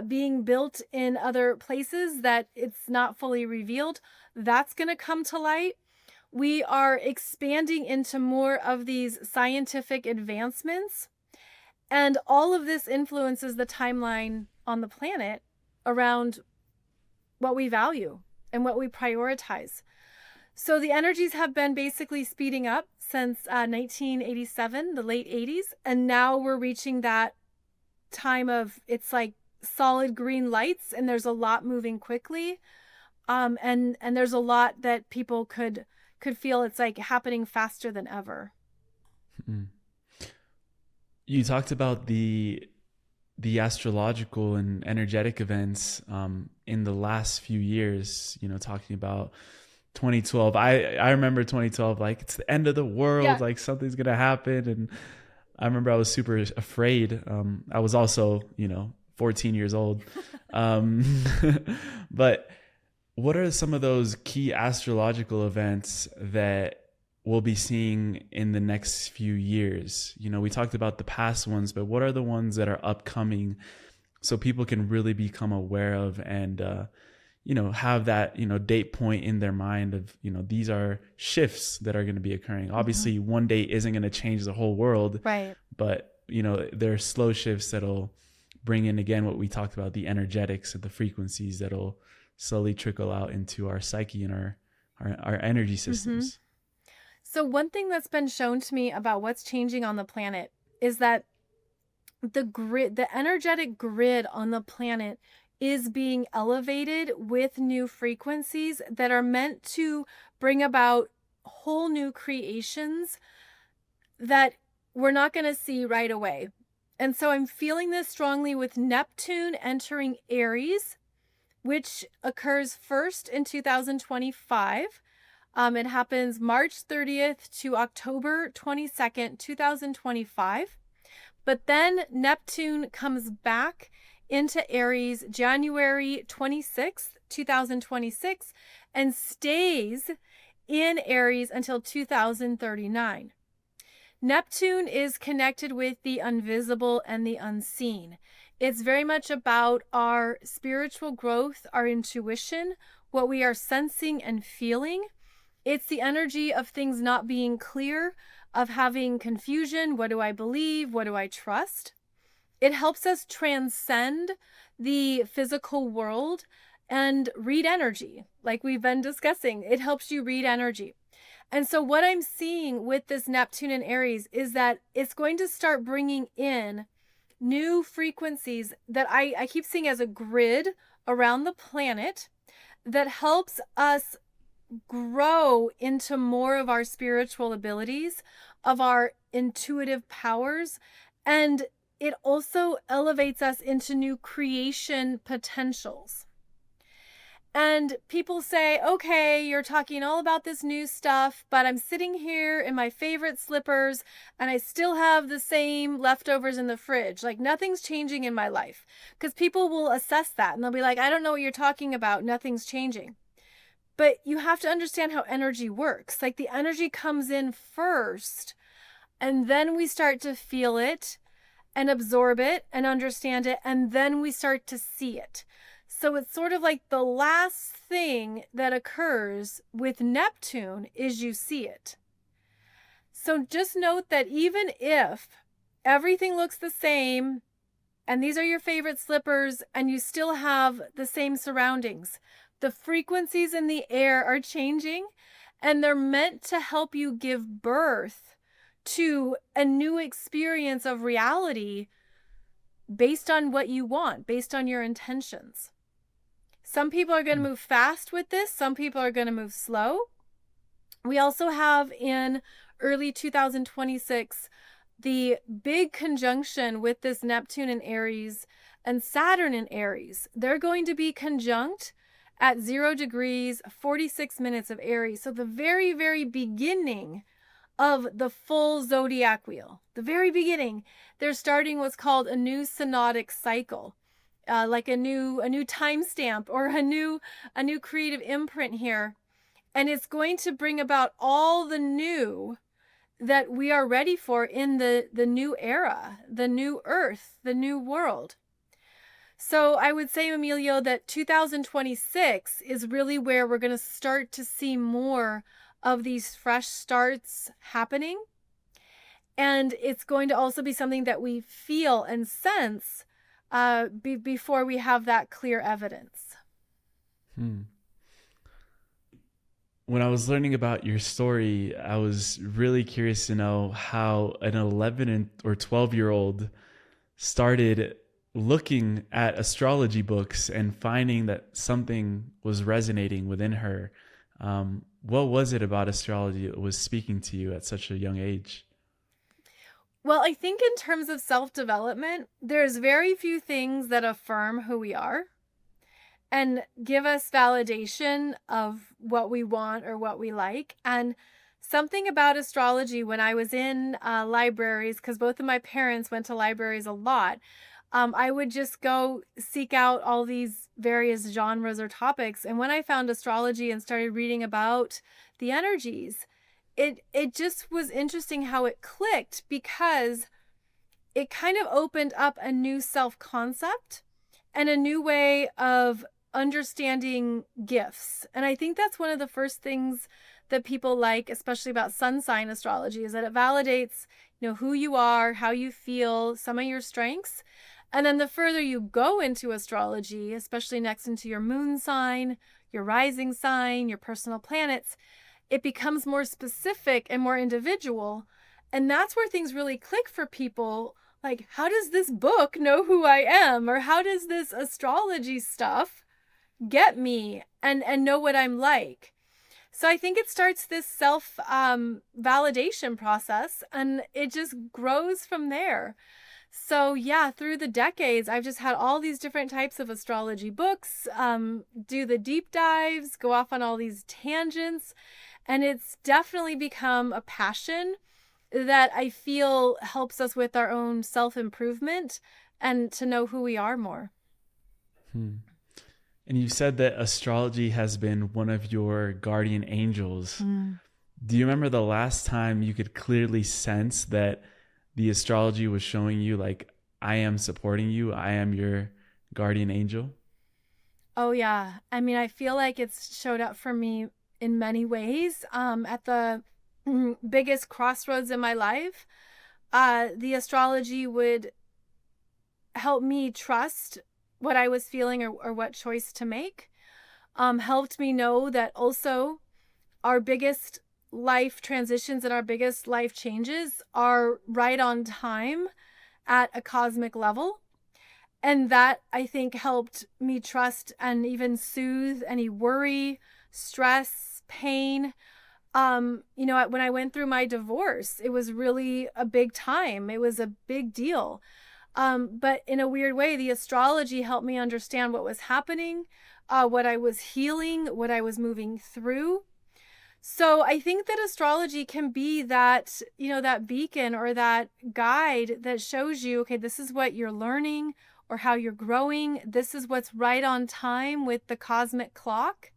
being built in other places that it's not fully revealed. That's going to come to light. We are expanding into more of these scientific advancements, and all of this influences the timeline on the planet around what we value and what we prioritize. So the energies have been basically speeding up since 1987, the late 80s, and now we're reaching that time of, it's like solid green lights, and there's a lot moving quickly, and there's a lot that people could feel it's like happening faster than ever. Mm. You talked about the astrological and energetic events in the last few years, talking about 2012. I remember 2012, like it's the end of the world, yeah. Like something's going to happen. And I remember I was super afraid. I was also, 14 years old. But what are some of those key astrological events that we'll be seeing in the next few years? We talked about the past ones, but what are the ones that are upcoming so people can really become aware of and, have that, date point in their mind of, these are shifts that are going to be occurring. Obviously, one date isn't going to change the whole world, right? But, there are slow shifts that'll bring in, again, what we talked about, the energetics and the frequencies that'll slowly trickle out into our psyche and our energy systems. So one thing that's been shown to me about what's changing on the planet is that the energetic grid on the planet is being elevated with new frequencies that are meant to bring about whole new creations that we're not going to see right away. And so I'm feeling this strongly with Neptune entering Aries, which occurs first in 2025. It happens March 30th to October 22nd, 2025. But then Neptune comes back into Aries January 26th, 2026, and stays in Aries until 2039. Neptune is connected with the invisible and the unseen. It's very much about our spiritual growth, our intuition, what we are sensing and feeling. It's the energy of things not being clear, of having confusion. What do I believe? What do I trust? It helps us transcend the physical world and read energy, like we've been discussing. It helps you read energy. And so what I'm seeing with this Neptune in Aries is that it's going to start bringing in new frequencies that I keep seeing as a grid around the planet that helps us grow into more of our spiritual abilities, of our intuitive powers, and it also elevates us into new creation potentials. And people say, okay, you're talking all about this new stuff, but I'm sitting here in my favorite slippers and I still have the same leftovers in the fridge. Like nothing's changing in my life. Because people will assess that and they'll be like, I don't know what you're talking about. Nothing's changing. But you have to understand how energy works. Like the energy comes in first and then we start to feel it. and absorb it and understand it, and then we start to see it. So it's sort of like the last thing that occurs with Neptune is you see it. So just note that even if everything looks the same, and these are your favorite slippers, and you still have the same surroundings, the frequencies in the air are changing, and they're meant to help you give birth to a new experience of reality based on what you want, based on your intentions. Some people are going to move fast with this. Some people are going to move slow. We also have in early 2026 the big conjunction with this Neptune in Aries and Saturn in Aries. They're going to be conjunct at 0 degrees, 46 minutes of Aries. So the very, very beginning of the full zodiac wheel, the very beginning, they're starting what's called a new synodic cycle, like a new timestamp or a new creative imprint here. And it's going to bring about all the new that we are ready for in the new era, the new earth, the new world. So I would say, Emilio, that 2026 is really where we're going to start to see more of these fresh starts happening. And it's going to also be something that we feel and sense before we have that clear evidence. When I was learning about your story, I was really curious to know how an 11 or 12-year-old started looking at astrology books and finding that something was resonating within her. What was it about astrology that was speaking to you at such a young age? Well, I think in terms of self-development, there's very few things that affirm who we are and give us validation of what we want or what we like. And something about astrology, when I was in libraries, because both of my parents went to libraries a lot, I would just go seek out all these various genres or topics. And when I found astrology and started reading about the energies, it just was interesting how it clicked, because it kind of opened up a new self-concept and a new way of understanding gifts. And I think that's one of the first things that people like, especially about sun sign astrology, is that it validates, who you are, how you feel, some of your strengths. And then the further you go into astrology, especially next into your moon sign, your rising sign, your personal planets, it becomes more specific and more individual. And that's where things really click for people. Like, how does this book know who I am? Or how does this astrology stuff get me and know what I'm like? So I think it starts this self validation process, and it just grows from there. So yeah, through the decades, I've just had all these different types of astrology books, do the deep dives, go off on all these tangents, and it's definitely become a passion that I feel helps us with our own self-improvement and to know who we are more. And you said that astrology has been one of your guardian angels. Do you remember the last time you could clearly sense that the astrology was showing you, like, I am supporting you, I am your guardian angel? Oh yeah. I mean, I feel like it's showed up for me in many ways. At the biggest crossroads in my life, the astrology would help me trust what I was feeling or what choice to make. Helped me know that also our biggest life transitions and our biggest life changes are right on time at a cosmic level. And that, I think, helped me trust and even soothe any worry, stress, pain. When I went through my divorce, it was really a big time. It was a big deal. But in a weird way, the astrology helped me understand what was happening, what I was healing, what I was moving through. So I think that astrology can be that, that beacon or that guide that shows you, okay, this is what you're learning or how you're growing. This is what's right on time with the cosmic clock.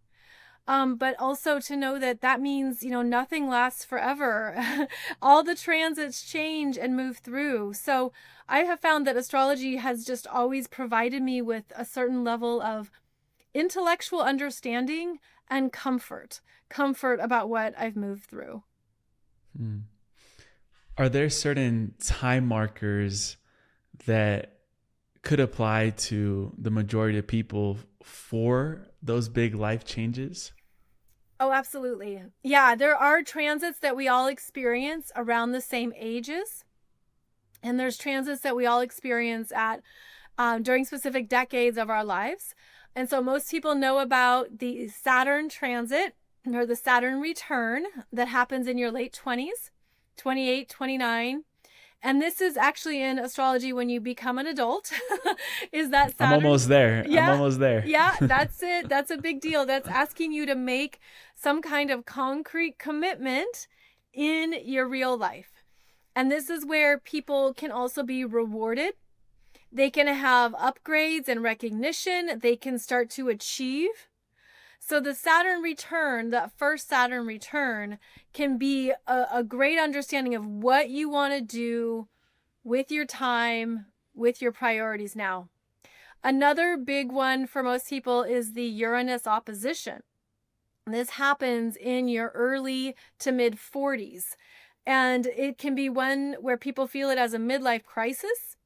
But also to know that that means, nothing lasts forever. All the transits change and move through. So I have found that astrology has just always provided me with a certain level of intellectual understanding and comfort about what I've moved through. Hmm. Are there certain time markers that could apply to the majority of people for those big life changes? Oh, absolutely. Yeah, there are transits that we all experience around the same ages. And there's transits that we all experience at during specific decades of our lives. And so most people know about the Saturn transit or the Saturn return that happens in your late 20s, 28, 29. And this is actually in astrology when you become an adult. Is that Saturn? I'm almost there. I'm Yeah. almost there. Yeah, that's it. That's a big deal. That's asking you to make some kind of concrete commitment in your real life. And this is where people can also be rewarded. They can have upgrades and recognition. They can start to achieve. So the Saturn return, that first Saturn return, can be a great understanding of what you want to do with your time, with your priorities now. Another big one for most people is the Uranus opposition. This happens in your early to mid 40s. And it can be one where people feel it as a midlife crisis.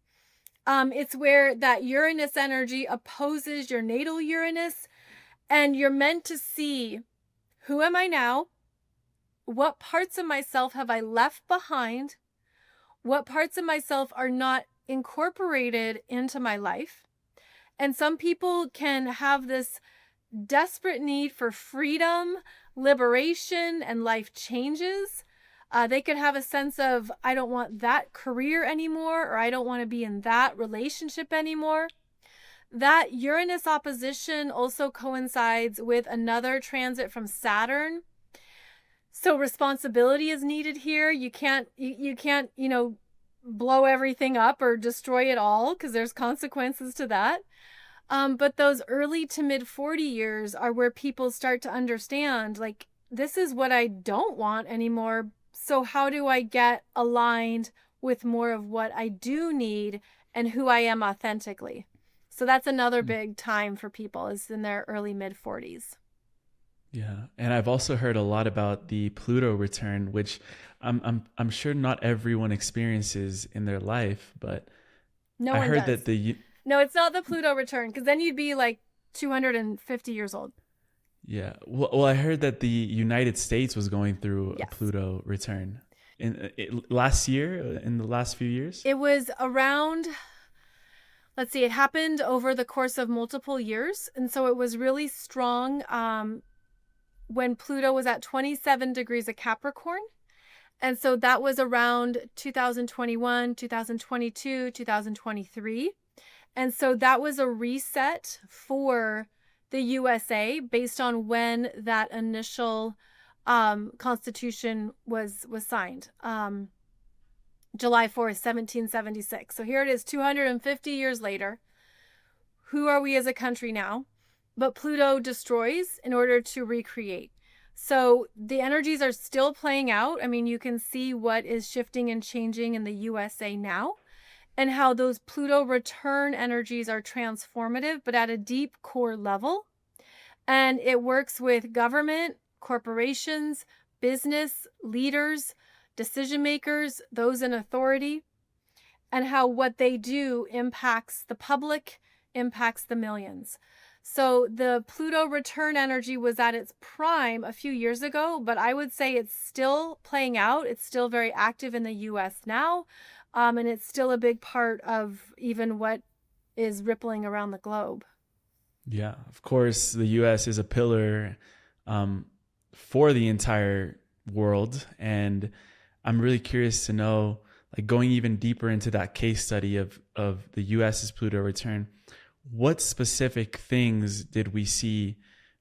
It's where that Uranus energy opposes your natal Uranus, and you're meant to see, who am I now? What parts of myself have I left behind? What parts of myself are not incorporated into my life? And some people can have this desperate need for freedom, liberation, and life changes. They could have a sense of, I don't want that career anymore, or I don't want to be in that relationship anymore. That Uranus opposition also coincides with another transit from Saturn. So responsibility is needed here. You can't, blow everything up or destroy it all, because there's consequences to that. But those early to mid 40 years are where people start to understand, like, this is what I don't want anymore. So how do I get aligned with more of what I do need and who I am authentically? So that's another big time for people, is in their early mid 40s. Yeah, and I've also heard a lot about the Pluto return, which I'm sure not everyone experiences in their life, but No I one heard does. that No, it's not the Pluto return, because then you'd be like 250 years old. yeah. Well, I heard that the United States was going through Yes. a Pluto return last year, in the last few years. It was around, let's see, it happened over the course of multiple years. And so it was really strong when Pluto was at 27 degrees of Capricorn. And so that was around 2021, 2022, 2023. And so that was a reset for the USA based on when that initial Constitution was signed. July 4th, 1776. So here it is, 250 years later. Who are we as a country now? But Pluto destroys in order to recreate. So the energies are still playing out. I mean, you can see what is shifting and changing in the USA now, and how those Pluto return energies are transformative, but at a deep core level. And it works with government, corporations, business, leaders, decision makers, those in authority, and how what they do impacts the public, impacts the millions. So the Pluto return energy was at its prime a few years ago, but I would say it's still playing out. It's still very active in the US now. And it's still a big part of even what is rippling around the globe. Yeah, of course, the U.S. is a pillar for the entire world, and I'm really curious to know, like, going even deeper into that case study of the U.S.'s Pluto return, what specific things did we see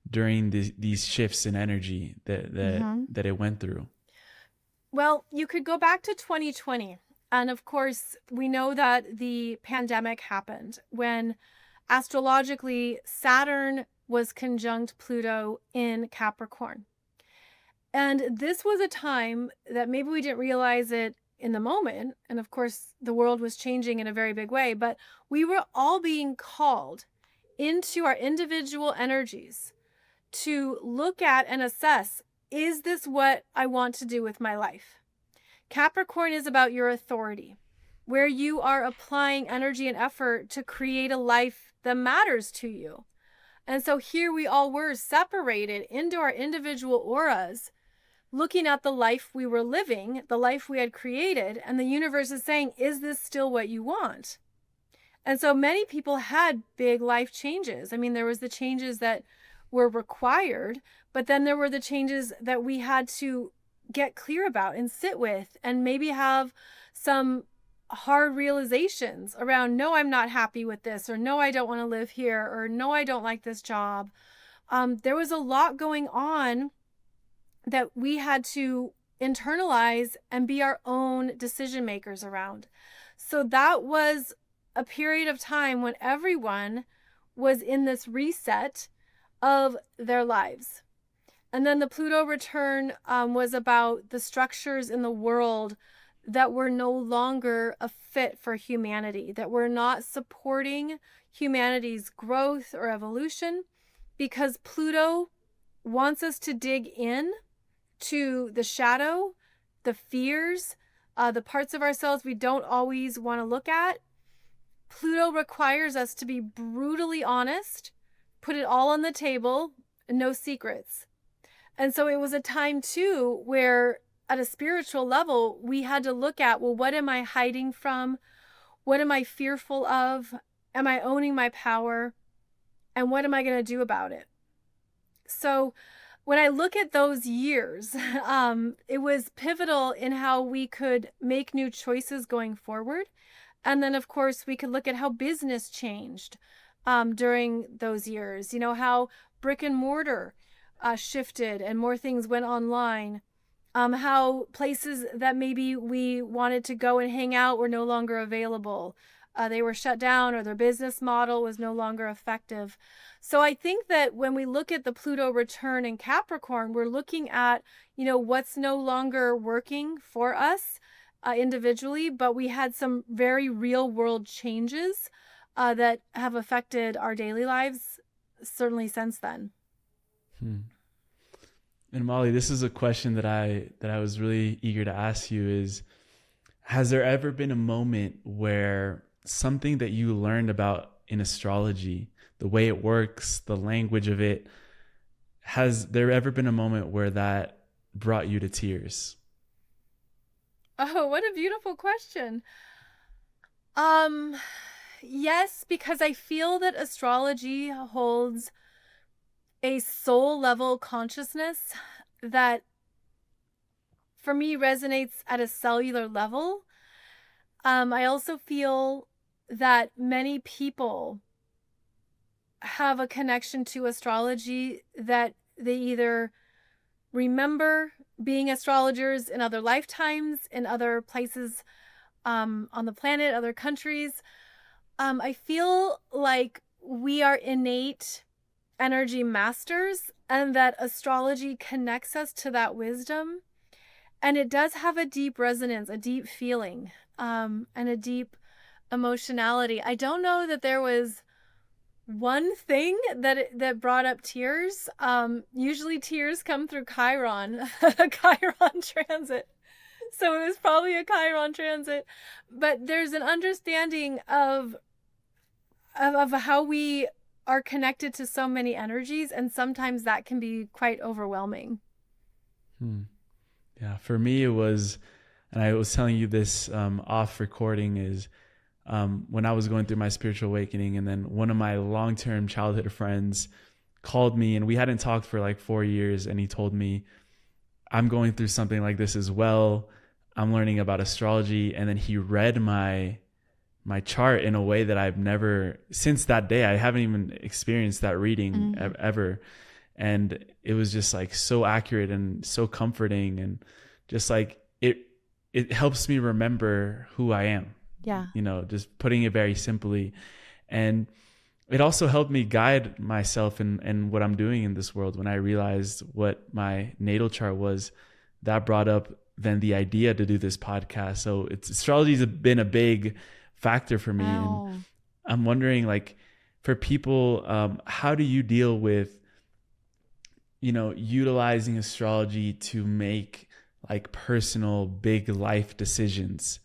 during these shifts in energy that it went through? Well, you could go back to 2020. And of course, we know that the pandemic happened when astrologically Saturn was conjunct Pluto in Capricorn. And this was a time that maybe we didn't realize it in the moment. And of course, the world was changing in a very big way, but we were all being called into our individual energies to look at and assess, is this what I want to do with my life? Capricorn is about your authority, where you are applying energy and effort to create a life that matters to you. And so here we all were separated into our individual auras, looking at the life we were living, the life we had created, and the universe is saying, is this still what you want? And so many people had big life changes. I mean, there was the changes that were required, but then there were the changes that we had to get clear about and sit with, and maybe have some hard realizations around, no, I'm not happy with this, or no, I don't want to live here, or no, I don't like this job. There was a lot going on that we had to internalize and be our own decision makers around. So that was a period of time when everyone was in this reset of their lives. And then the Pluto return was about the structures in the world that were no longer a fit for humanity, that were not supporting humanity's growth or evolution, because Pluto wants us to dig in to the shadow, the fears, the parts of ourselves we don't always want to look at. Pluto requires us to be brutally honest, put it all on the table, no secrets. And so it was a time too where at a spiritual level, we had to look at, well, what am I hiding from? What am I fearful of? Am I owning my power? And what am I going to do about it? So when I look at those years, it was pivotal in how we could make new choices going forward. And then, of course, we could look at how business changed during those years, you know, how brick and mortar shifted and more things went online, how places that maybe we wanted to go and hang out were no longer available. They were shut down, or their business model was no longer effective. So I think that when we look at the Pluto return in Capricorn, we're looking at, you know, what's no longer working for us individually, but we had some very real world changes that have affected our daily lives certainly since then. And Molly, this is a question that I was really eager to ask you is, has there ever been a moment where something that you learned about in astrology, the way it works, the language of it, has there ever been a moment where that brought you to tears? Oh, what a beautiful question. Yes, because I feel that astrology holds a soul level consciousness that for me resonates at a cellular level. I also feel that many people have a connection to astrology that they either remember being astrologers in other lifetimes, in other places on the planet, other countries. I feel like we are innate energy masters, and that astrology connects us to that wisdom. And it does have a deep resonance, a deep feeling, and a deep emotionality. I don't know that there was one thing that brought up tears. Usually tears come through Chiron, a Chiron transit. So it was probably a Chiron transit. But there's an understanding of how we are connected to so many energies, and sometimes that can be quite overwhelming. Yeah, for me it was, and I was telling you this off recording, is when I was going through my spiritual awakening, and then one of my long-term childhood friends called me, and we hadn't talked for like 4 years, and he told me, I'm going through something like this as well. I'm learning about astrology. And then he read my chart in a way that I've never, since that day, I haven't even experienced that reading ever. And it was just like so accurate and so comforting, and just like it helps me remember who I am. Yeah. You know, just putting it very simply. And it also helped me guide myself in what I'm doing in this world. When I realized what my natal chart was, that brought up then the idea to do this podcast. So astrology has been a big factor for me. Wow. And I'm wondering, like, for people, how do you deal with, utilizing astrology to make like personal big life decisions?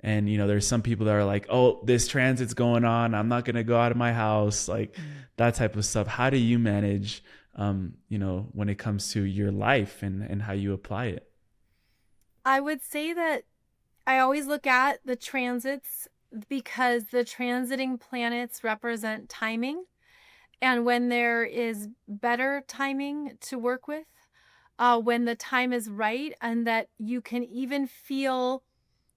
And, there's some people that are like, oh, this transit's going on, I'm not going to go out of my house, like that type of stuff. How do you manage, when it comes to your life and how you apply it? I would say that I always look at the transits because the transiting planets represent timing. And when there is better timing to work with, when the time is right, and that you can even feel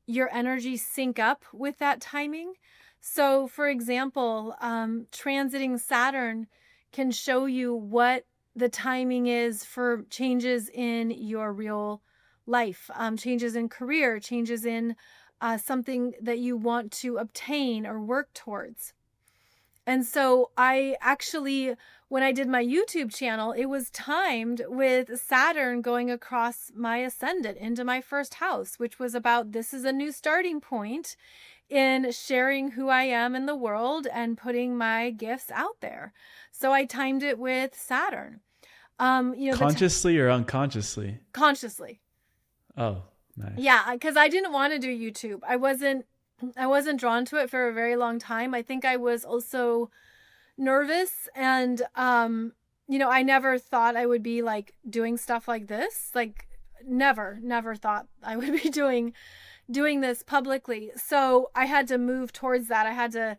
your energy sync up with that timing. So, for example, transiting Saturn can show you what the timing is for changes in your real life, changes in career, changes in something that you want to obtain or work towards. And so I actually, when I did my YouTube channel, it was timed with Saturn going across my ascendant into my first house, which was about, this is a new starting point in sharing who I am in the world and putting my gifts out there. So I timed it with Saturn. Consciously or unconsciously? Consciously. Oh, nice. Yeah, because I didn't want to do YouTube. I wasn't drawn to it for a very long time. I think I was also nervous, and I never thought I would be like doing stuff like this. Like never thought I would be doing this publicly. So I had to move towards that. I had to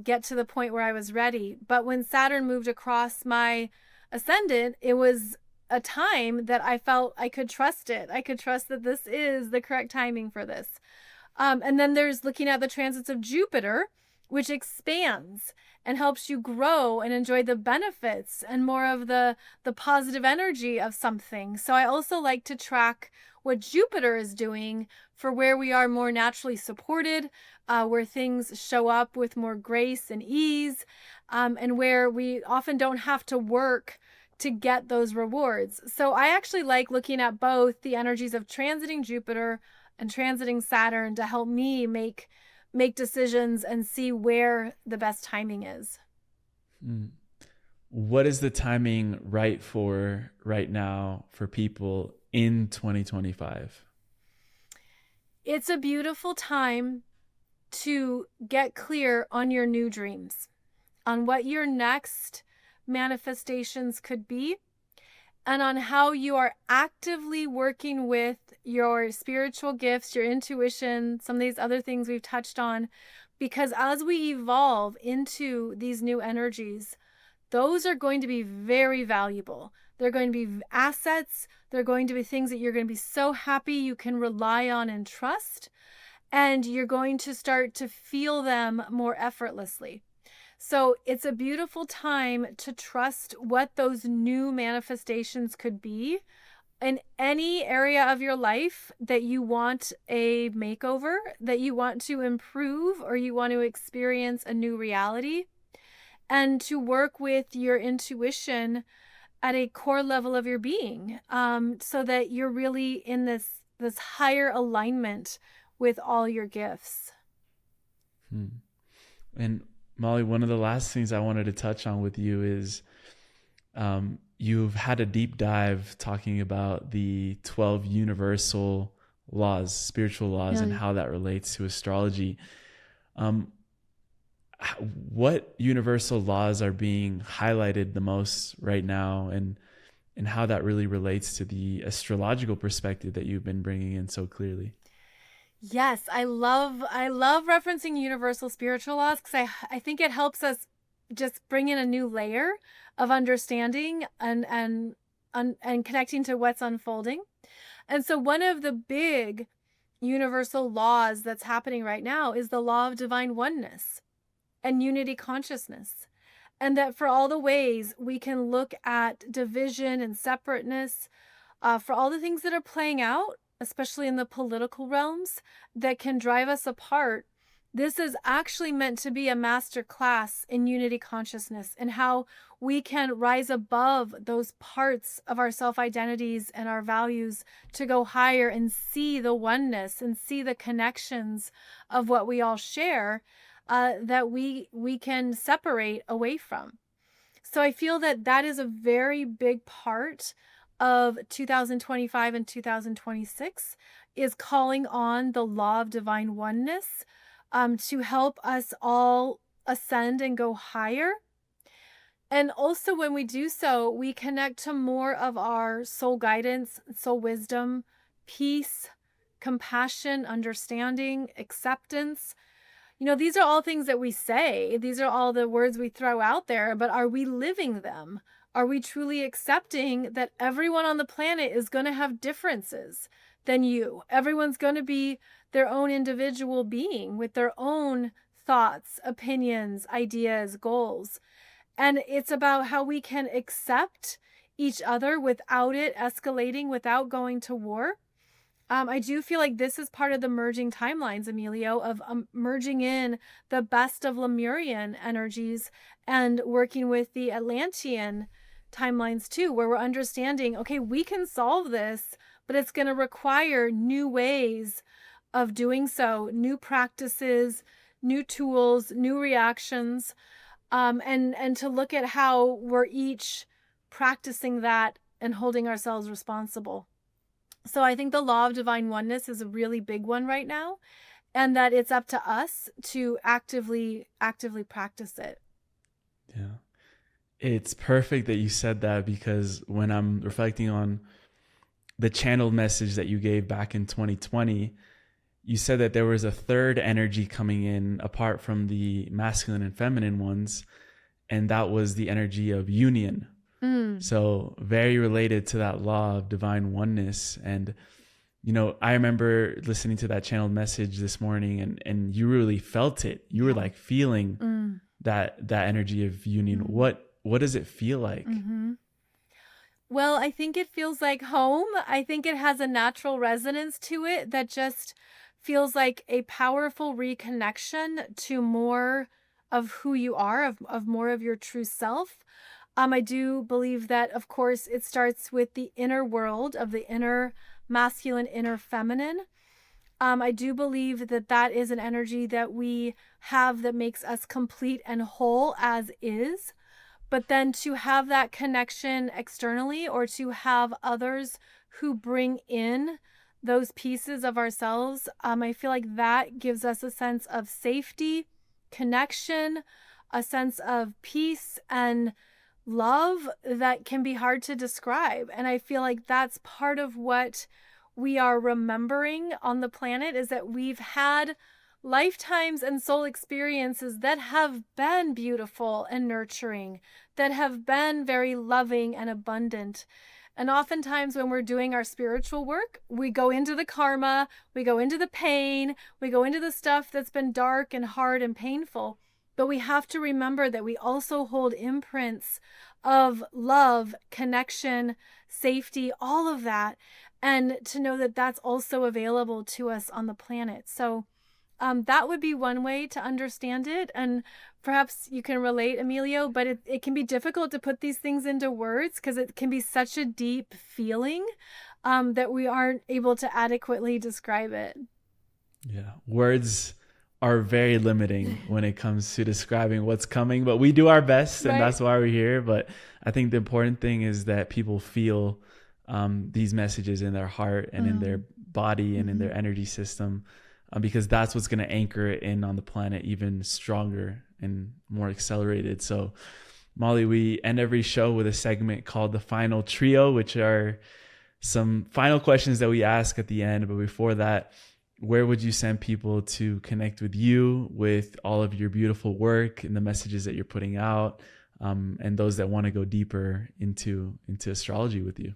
get to the point where I was ready. But when Saturn moved across my ascendant, it was a time that I felt I could trust it. I could trust that this is the correct timing for this. And then there's looking at the transits of Jupiter, which expands and helps you grow and enjoy the benefits and more of the positive energy of something. So I also like to track what Jupiter is doing for where we are more naturally supported, where things show up with more grace and ease, and where we often don't have to work to get those rewards. So I actually like looking at both the energies of transiting Jupiter and transiting Saturn to help me make decisions and see where the best timing is. What is the timing right now for people in 2025? It's a beautiful time to get clear on your new dreams, on what your next manifestations could be, and on how you are actively working with your spiritual gifts, your intuition, some of these other things we've touched on. Because as we evolve into these new energies, those are going to be very valuable. They're going to be assets. They're going to be things that you're going to be so happy you can rely on and trust. And you're going to start to feel them more effortlessly. So it's a beautiful time to trust what those new manifestations could be in any area of your life that you want a makeover, that you want to improve, or you want to experience a new reality, and to work with your intuition at a core level of your being, so that you're really in this higher alignment with all your gifts. And Molly, one of the last things I wanted to touch on with you is you've had a deep dive talking about the 12 universal laws, spiritual laws, and how that relates to astrology. What universal laws are being highlighted the most right now, and how that really relates to the astrological perspective that you've been bringing in so clearly? Yes, I love referencing universal spiritual laws because I think it helps us just bring in a new layer of understanding and connecting to what's unfolding. And so one of the big universal laws that's happening right now is the law of divine oneness and unity consciousness. And that for all the ways we can look at division and separateness, for all the things that are playing out, especially in the political realms, that can drive us apart, This is actually meant to be a master class in unity consciousness and how we can rise above those parts of our self-identities and our values to go higher and see the oneness and see the connections of what we all share, that we can separate away from. So I feel that that is a very big part of 2025 and 2026, is calling on the law of divine oneness, to help us all ascend and go higher. And also, when we do so, we connect to more of our soul guidance, soul wisdom, peace, compassion, understanding, acceptance. You know, these are all things that we say. These are all the words we throw out there, but are we living them? Are we truly accepting that everyone on the planet is going to have differences than you? Everyone's going to be their own individual being with their own thoughts, opinions, ideas, goals. And it's about how we can accept each other without it escalating, without going to war. I do feel like this is part of the merging timelines, Emilio, of merging in the best of Lemurian energies and working with the Atlantean timelines too, where we're understanding, okay, we can solve this, but it's going to require new ways of doing so, new practices, new tools, new reactions, and to look at how we're each practicing that and holding ourselves responsible. So I think the law of divine oneness is a really big one right now, and that it's up to us to actively practice it. Yeah. It's perfect that you said that, because when I'm reflecting on the channeled message that you gave back in 2020, you said that there was a third energy coming in apart from the masculine and feminine ones, and that was the energy of union. So very related to that law of divine oneness. And, you know, I remember listening to that channeled message this morning, and you really felt it. You were like feeling that energy of union. What does it feel like? Well, I think it feels like home. I think it has a natural resonance to it that just feels like a powerful reconnection to more of who you are, of more of your true self. I do believe that, of course, it starts with the inner world of the inner masculine, inner feminine. I do believe that that is an energy that we have that makes us complete and whole as is. But then to have that connection externally, or to have others who bring in those pieces of ourselves, I feel like that gives us a sense of safety, connection, a sense of peace and love that can be hard to describe. And I feel like that's part of what we are remembering on the planet, is that we've had lifetimes and soul experiences that have been beautiful and nurturing, that have been very loving and abundant. And oftentimes when we're doing our spiritual work, we go into the karma, we go into the pain, we go into the stuff that's been dark and hard and painful. But we have to remember that we also hold imprints of love, connection, safety, all of that. And to know that that's also available to us on the planet. So that would be one way to understand it. And perhaps you can relate, Emilio, but it can be difficult to put these things into words, because it can be such a deep feeling that we aren't able to adequately describe it. Yeah. Words are very limiting when it comes to describing what's coming, but we do our best, and that's why we're here. But I think the important thing is that people feel these messages in their heart and in their body and in their energy system, because that's what's going to anchor it in on the planet even stronger and more accelerated. So Molly, we end every show with a segment called the Final Trio, which are some final questions that we ask at the end. But before that, where would you send people to connect with you, with all of your beautiful work and the messages that you're putting out, and those that want to go deeper into astrology with you?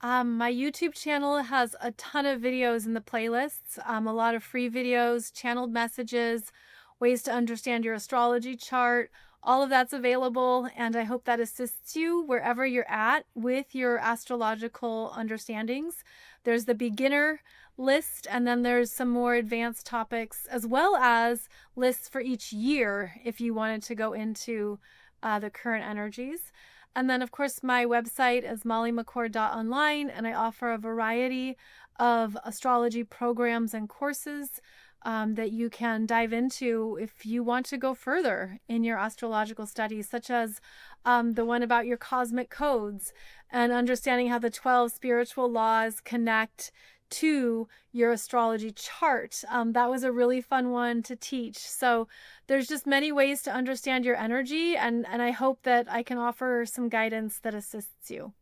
My YouTube channel has a ton of videos in the playlists, a lot of free videos, channeled messages, ways to understand your astrology chart. All of that's available, and I hope that assists you wherever you're at with your astrological understandings. There's the beginner list, and then there's some more advanced topics as well as lists for each year if you wanted to go into the current energies. And then, of course, my website is mollymccord.online, and I offer a variety of astrology programs and courses that you can dive into if you want to go further in your astrological studies, such as the one about your cosmic codes and understanding how the 12 spiritual laws connect to your astrology chart. That was a really fun one to teach. So there's just many ways to understand your energy, and I hope that I can offer some guidance that assists you.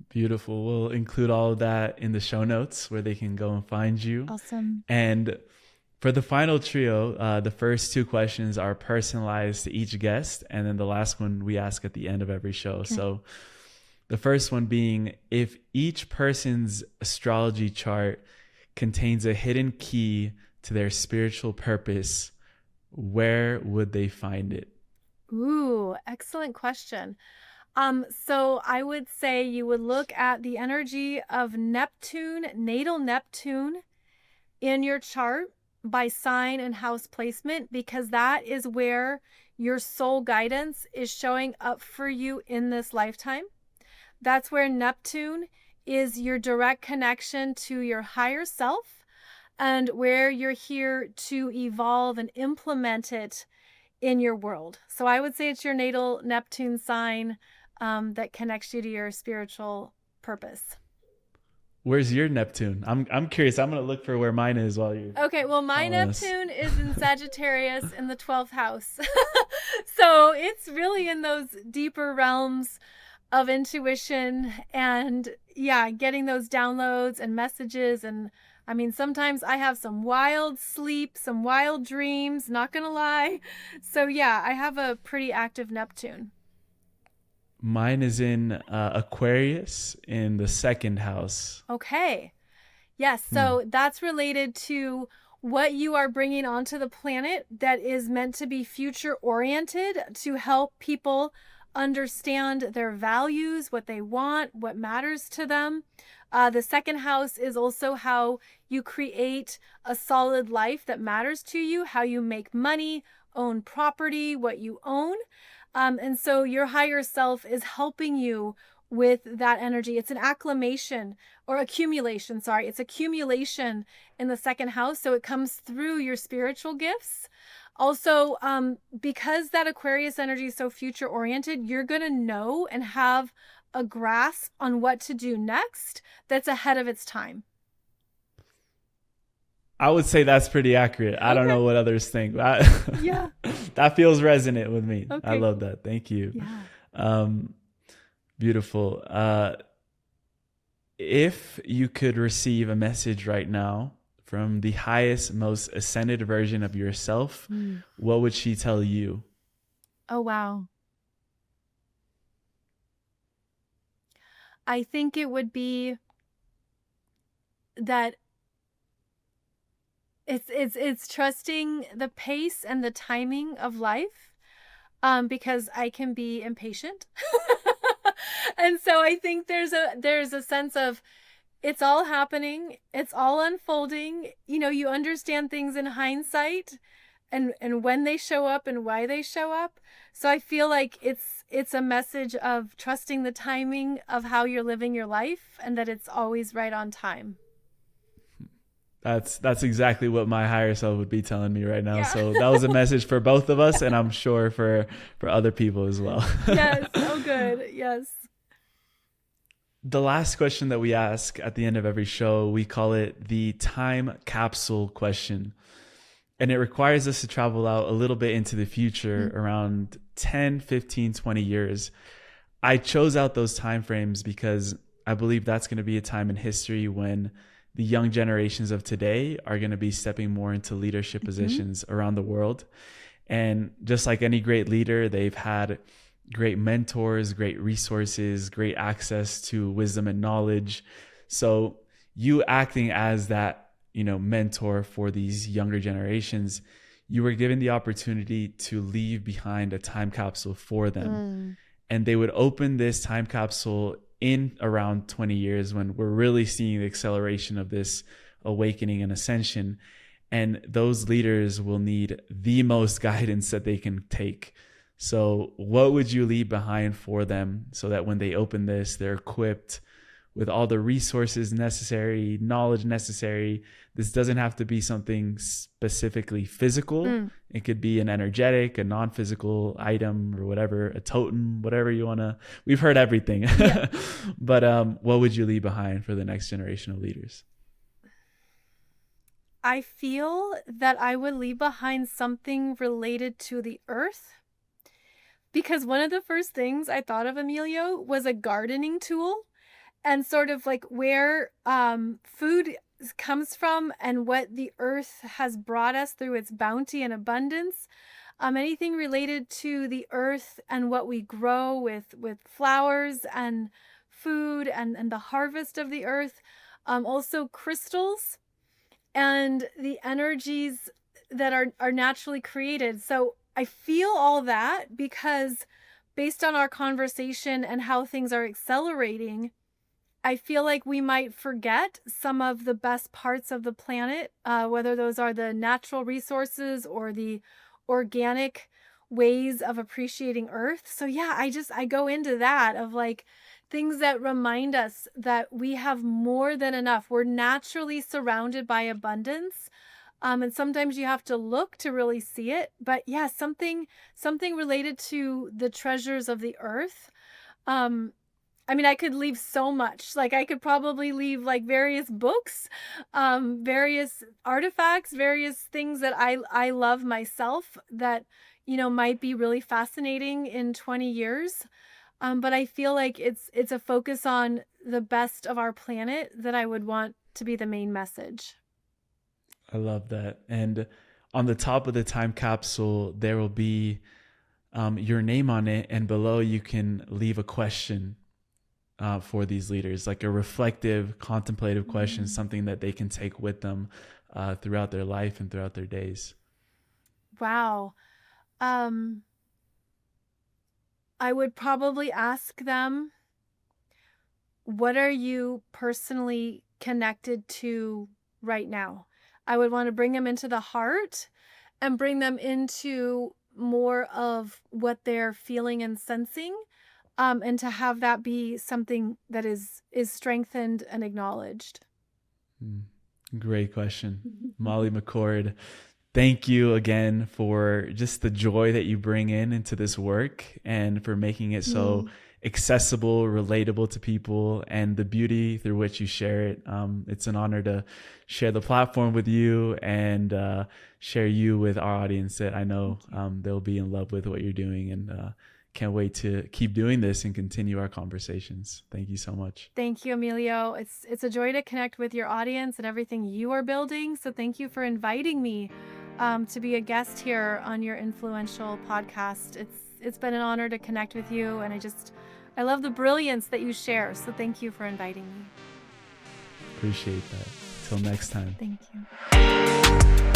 Beautiful. We'll include all of that in the show notes where they can go and find you. Awesome. And for the final trio, the first two questions are personalized to each guest, and then the last one we ask at the end of every show. Okay. So the first one being, if each person's astrology chart contains a hidden key to their spiritual purpose, where would they find it? Ooh, excellent question. So I would say you would look at the energy of Neptune, natal Neptune, in your chart by sign and house placement, because that is where your soul guidance is showing up for you in this lifetime. That's where Neptune is your direct connection to your higher self and where you're here to evolve and implement it in your world. So I would say it's your natal Neptune sign that connects you to your spiritual purpose. Where's your Neptune? I'm curious. I'm going to look for where mine is while you're... Okay, well, my Neptune is in Sagittarius in the 12th house. So it's really in those deeper realms of intuition and, yeah, getting those downloads and messages. And I mean, sometimes I have some wild sleep, some wild dreams, not going to lie. So, yeah, I have a pretty active Neptune. Mine is in Aquarius in the second house. Okay. Yes. So that's related to what you are bringing onto the planet that is meant to be future oriented to help people understand their values, what they want, what matters to them. The second house is also how you create a solid life that matters to you, how you make money, own property, what you own. And so your higher self is helping you with that energy. It's an acclimation or accumulation. Sorry, it's accumulation in the second house. So it comes through your spiritual gifts. Also, because that Aquarius energy is so future oriented, you're going to know and have a grasp on what to do next that's ahead of its time. I would say that's pretty accurate. I don't know what others think. Yeah. That feels resonant with me. Okay. I love that. Thank you. Yeah. Beautiful. If you could receive a message right now from the highest, most ascended version of yourself, what would she tell you? Oh, wow. I think it would be that it's trusting the pace and the timing of life, because I can be impatient. And so I think there's a sense of it's all happening, it's all unfolding. You know, you understand things in hindsight and when they show up and why they show up. So I feel like it's a message of trusting the timing of how you're living your life and that it's always right on time. That's exactly what my higher self would be telling me right now. Yeah. So that was a message for both of us, and I'm sure for other people as well. Yes. Oh, good. Yes. The last question that we ask at the end of every show, we call it the time capsule question. And it requires us to travel out a little bit into the future, around 10, 15, 20 years. I chose out those time frames because I believe that's going to be a time in history when the young generations of today are going to be stepping more into leadership positions around the world. And just like any great leader, they've had great mentors, great resources, great access to wisdom and knowledge. So you acting as that, mentor for these younger generations, you were given the opportunity to leave behind a time capsule for them. And they would open this time capsule in around 20 years when we're really seeing the acceleration of this awakening and ascension. And those leaders will need the most guidance that they can take. So what would you leave behind for them so that when they open this, they're equipped with all the resources necessary, knowledge necessary? This doesn't have to be something specifically physical. It could be an energetic, a non-physical item or whatever, a totem, whatever you want to. We've heard everything. Yeah. But what would you leave behind for the next generation of leaders? I feel that I would leave behind something related to the earth, because one of the first things I thought of, Emilio, was a gardening tool, and sort of like where food comes from and what the earth has brought us through its bounty and abundance. Anything related to the earth and what we grow with flowers and food and the harvest of the earth. Also crystals and the energies that are naturally created. So I feel all that because based on our conversation and how things are accelerating, I feel like we might forget some of the best parts of the planet, whether those are the natural resources or the organic ways of appreciating Earth. So yeah, I go into that of like things that remind us that we have more than enough. We're naturally surrounded by abundance. And sometimes you have to look to really see it. But yeah, something related to the treasures of the earth. I mean, I could leave so much. Like I could probably leave like various books, various artifacts, various things that I love myself that, might be really fascinating in 20 years. But I feel like it's a focus on the best of our planet that I would want to be the main message. I love that. And on the top of the time capsule, there will be your name on it. And below you can leave a question for these leaders, like a reflective, contemplative question, something that they can take with them throughout their life and throughout their days. Wow. I would probably ask them, what are you personally connected to right now? I would want to bring them into the heart and bring them into more of what they're feeling and sensing, and to have that be something that is strengthened and acknowledged. Great question. Molly McCord, thank you again for just the joy that you bring into this work and for making it so accessible, relatable to people, and the beauty through which you share it. It's an honor to share the platform with you and share you with our audience that I know they'll be in love with what you're doing, and can't wait to keep doing this and continue our conversations. Thank you so much. Thank you, Emilio. It's a joy to connect with your audience and everything you are building. So thank you for inviting me to be a guest here on your influential podcast. It's been an honor to connect with you, and I love the brilliance that you share. So thank you for inviting me. Appreciate that. Till next time. Thank you.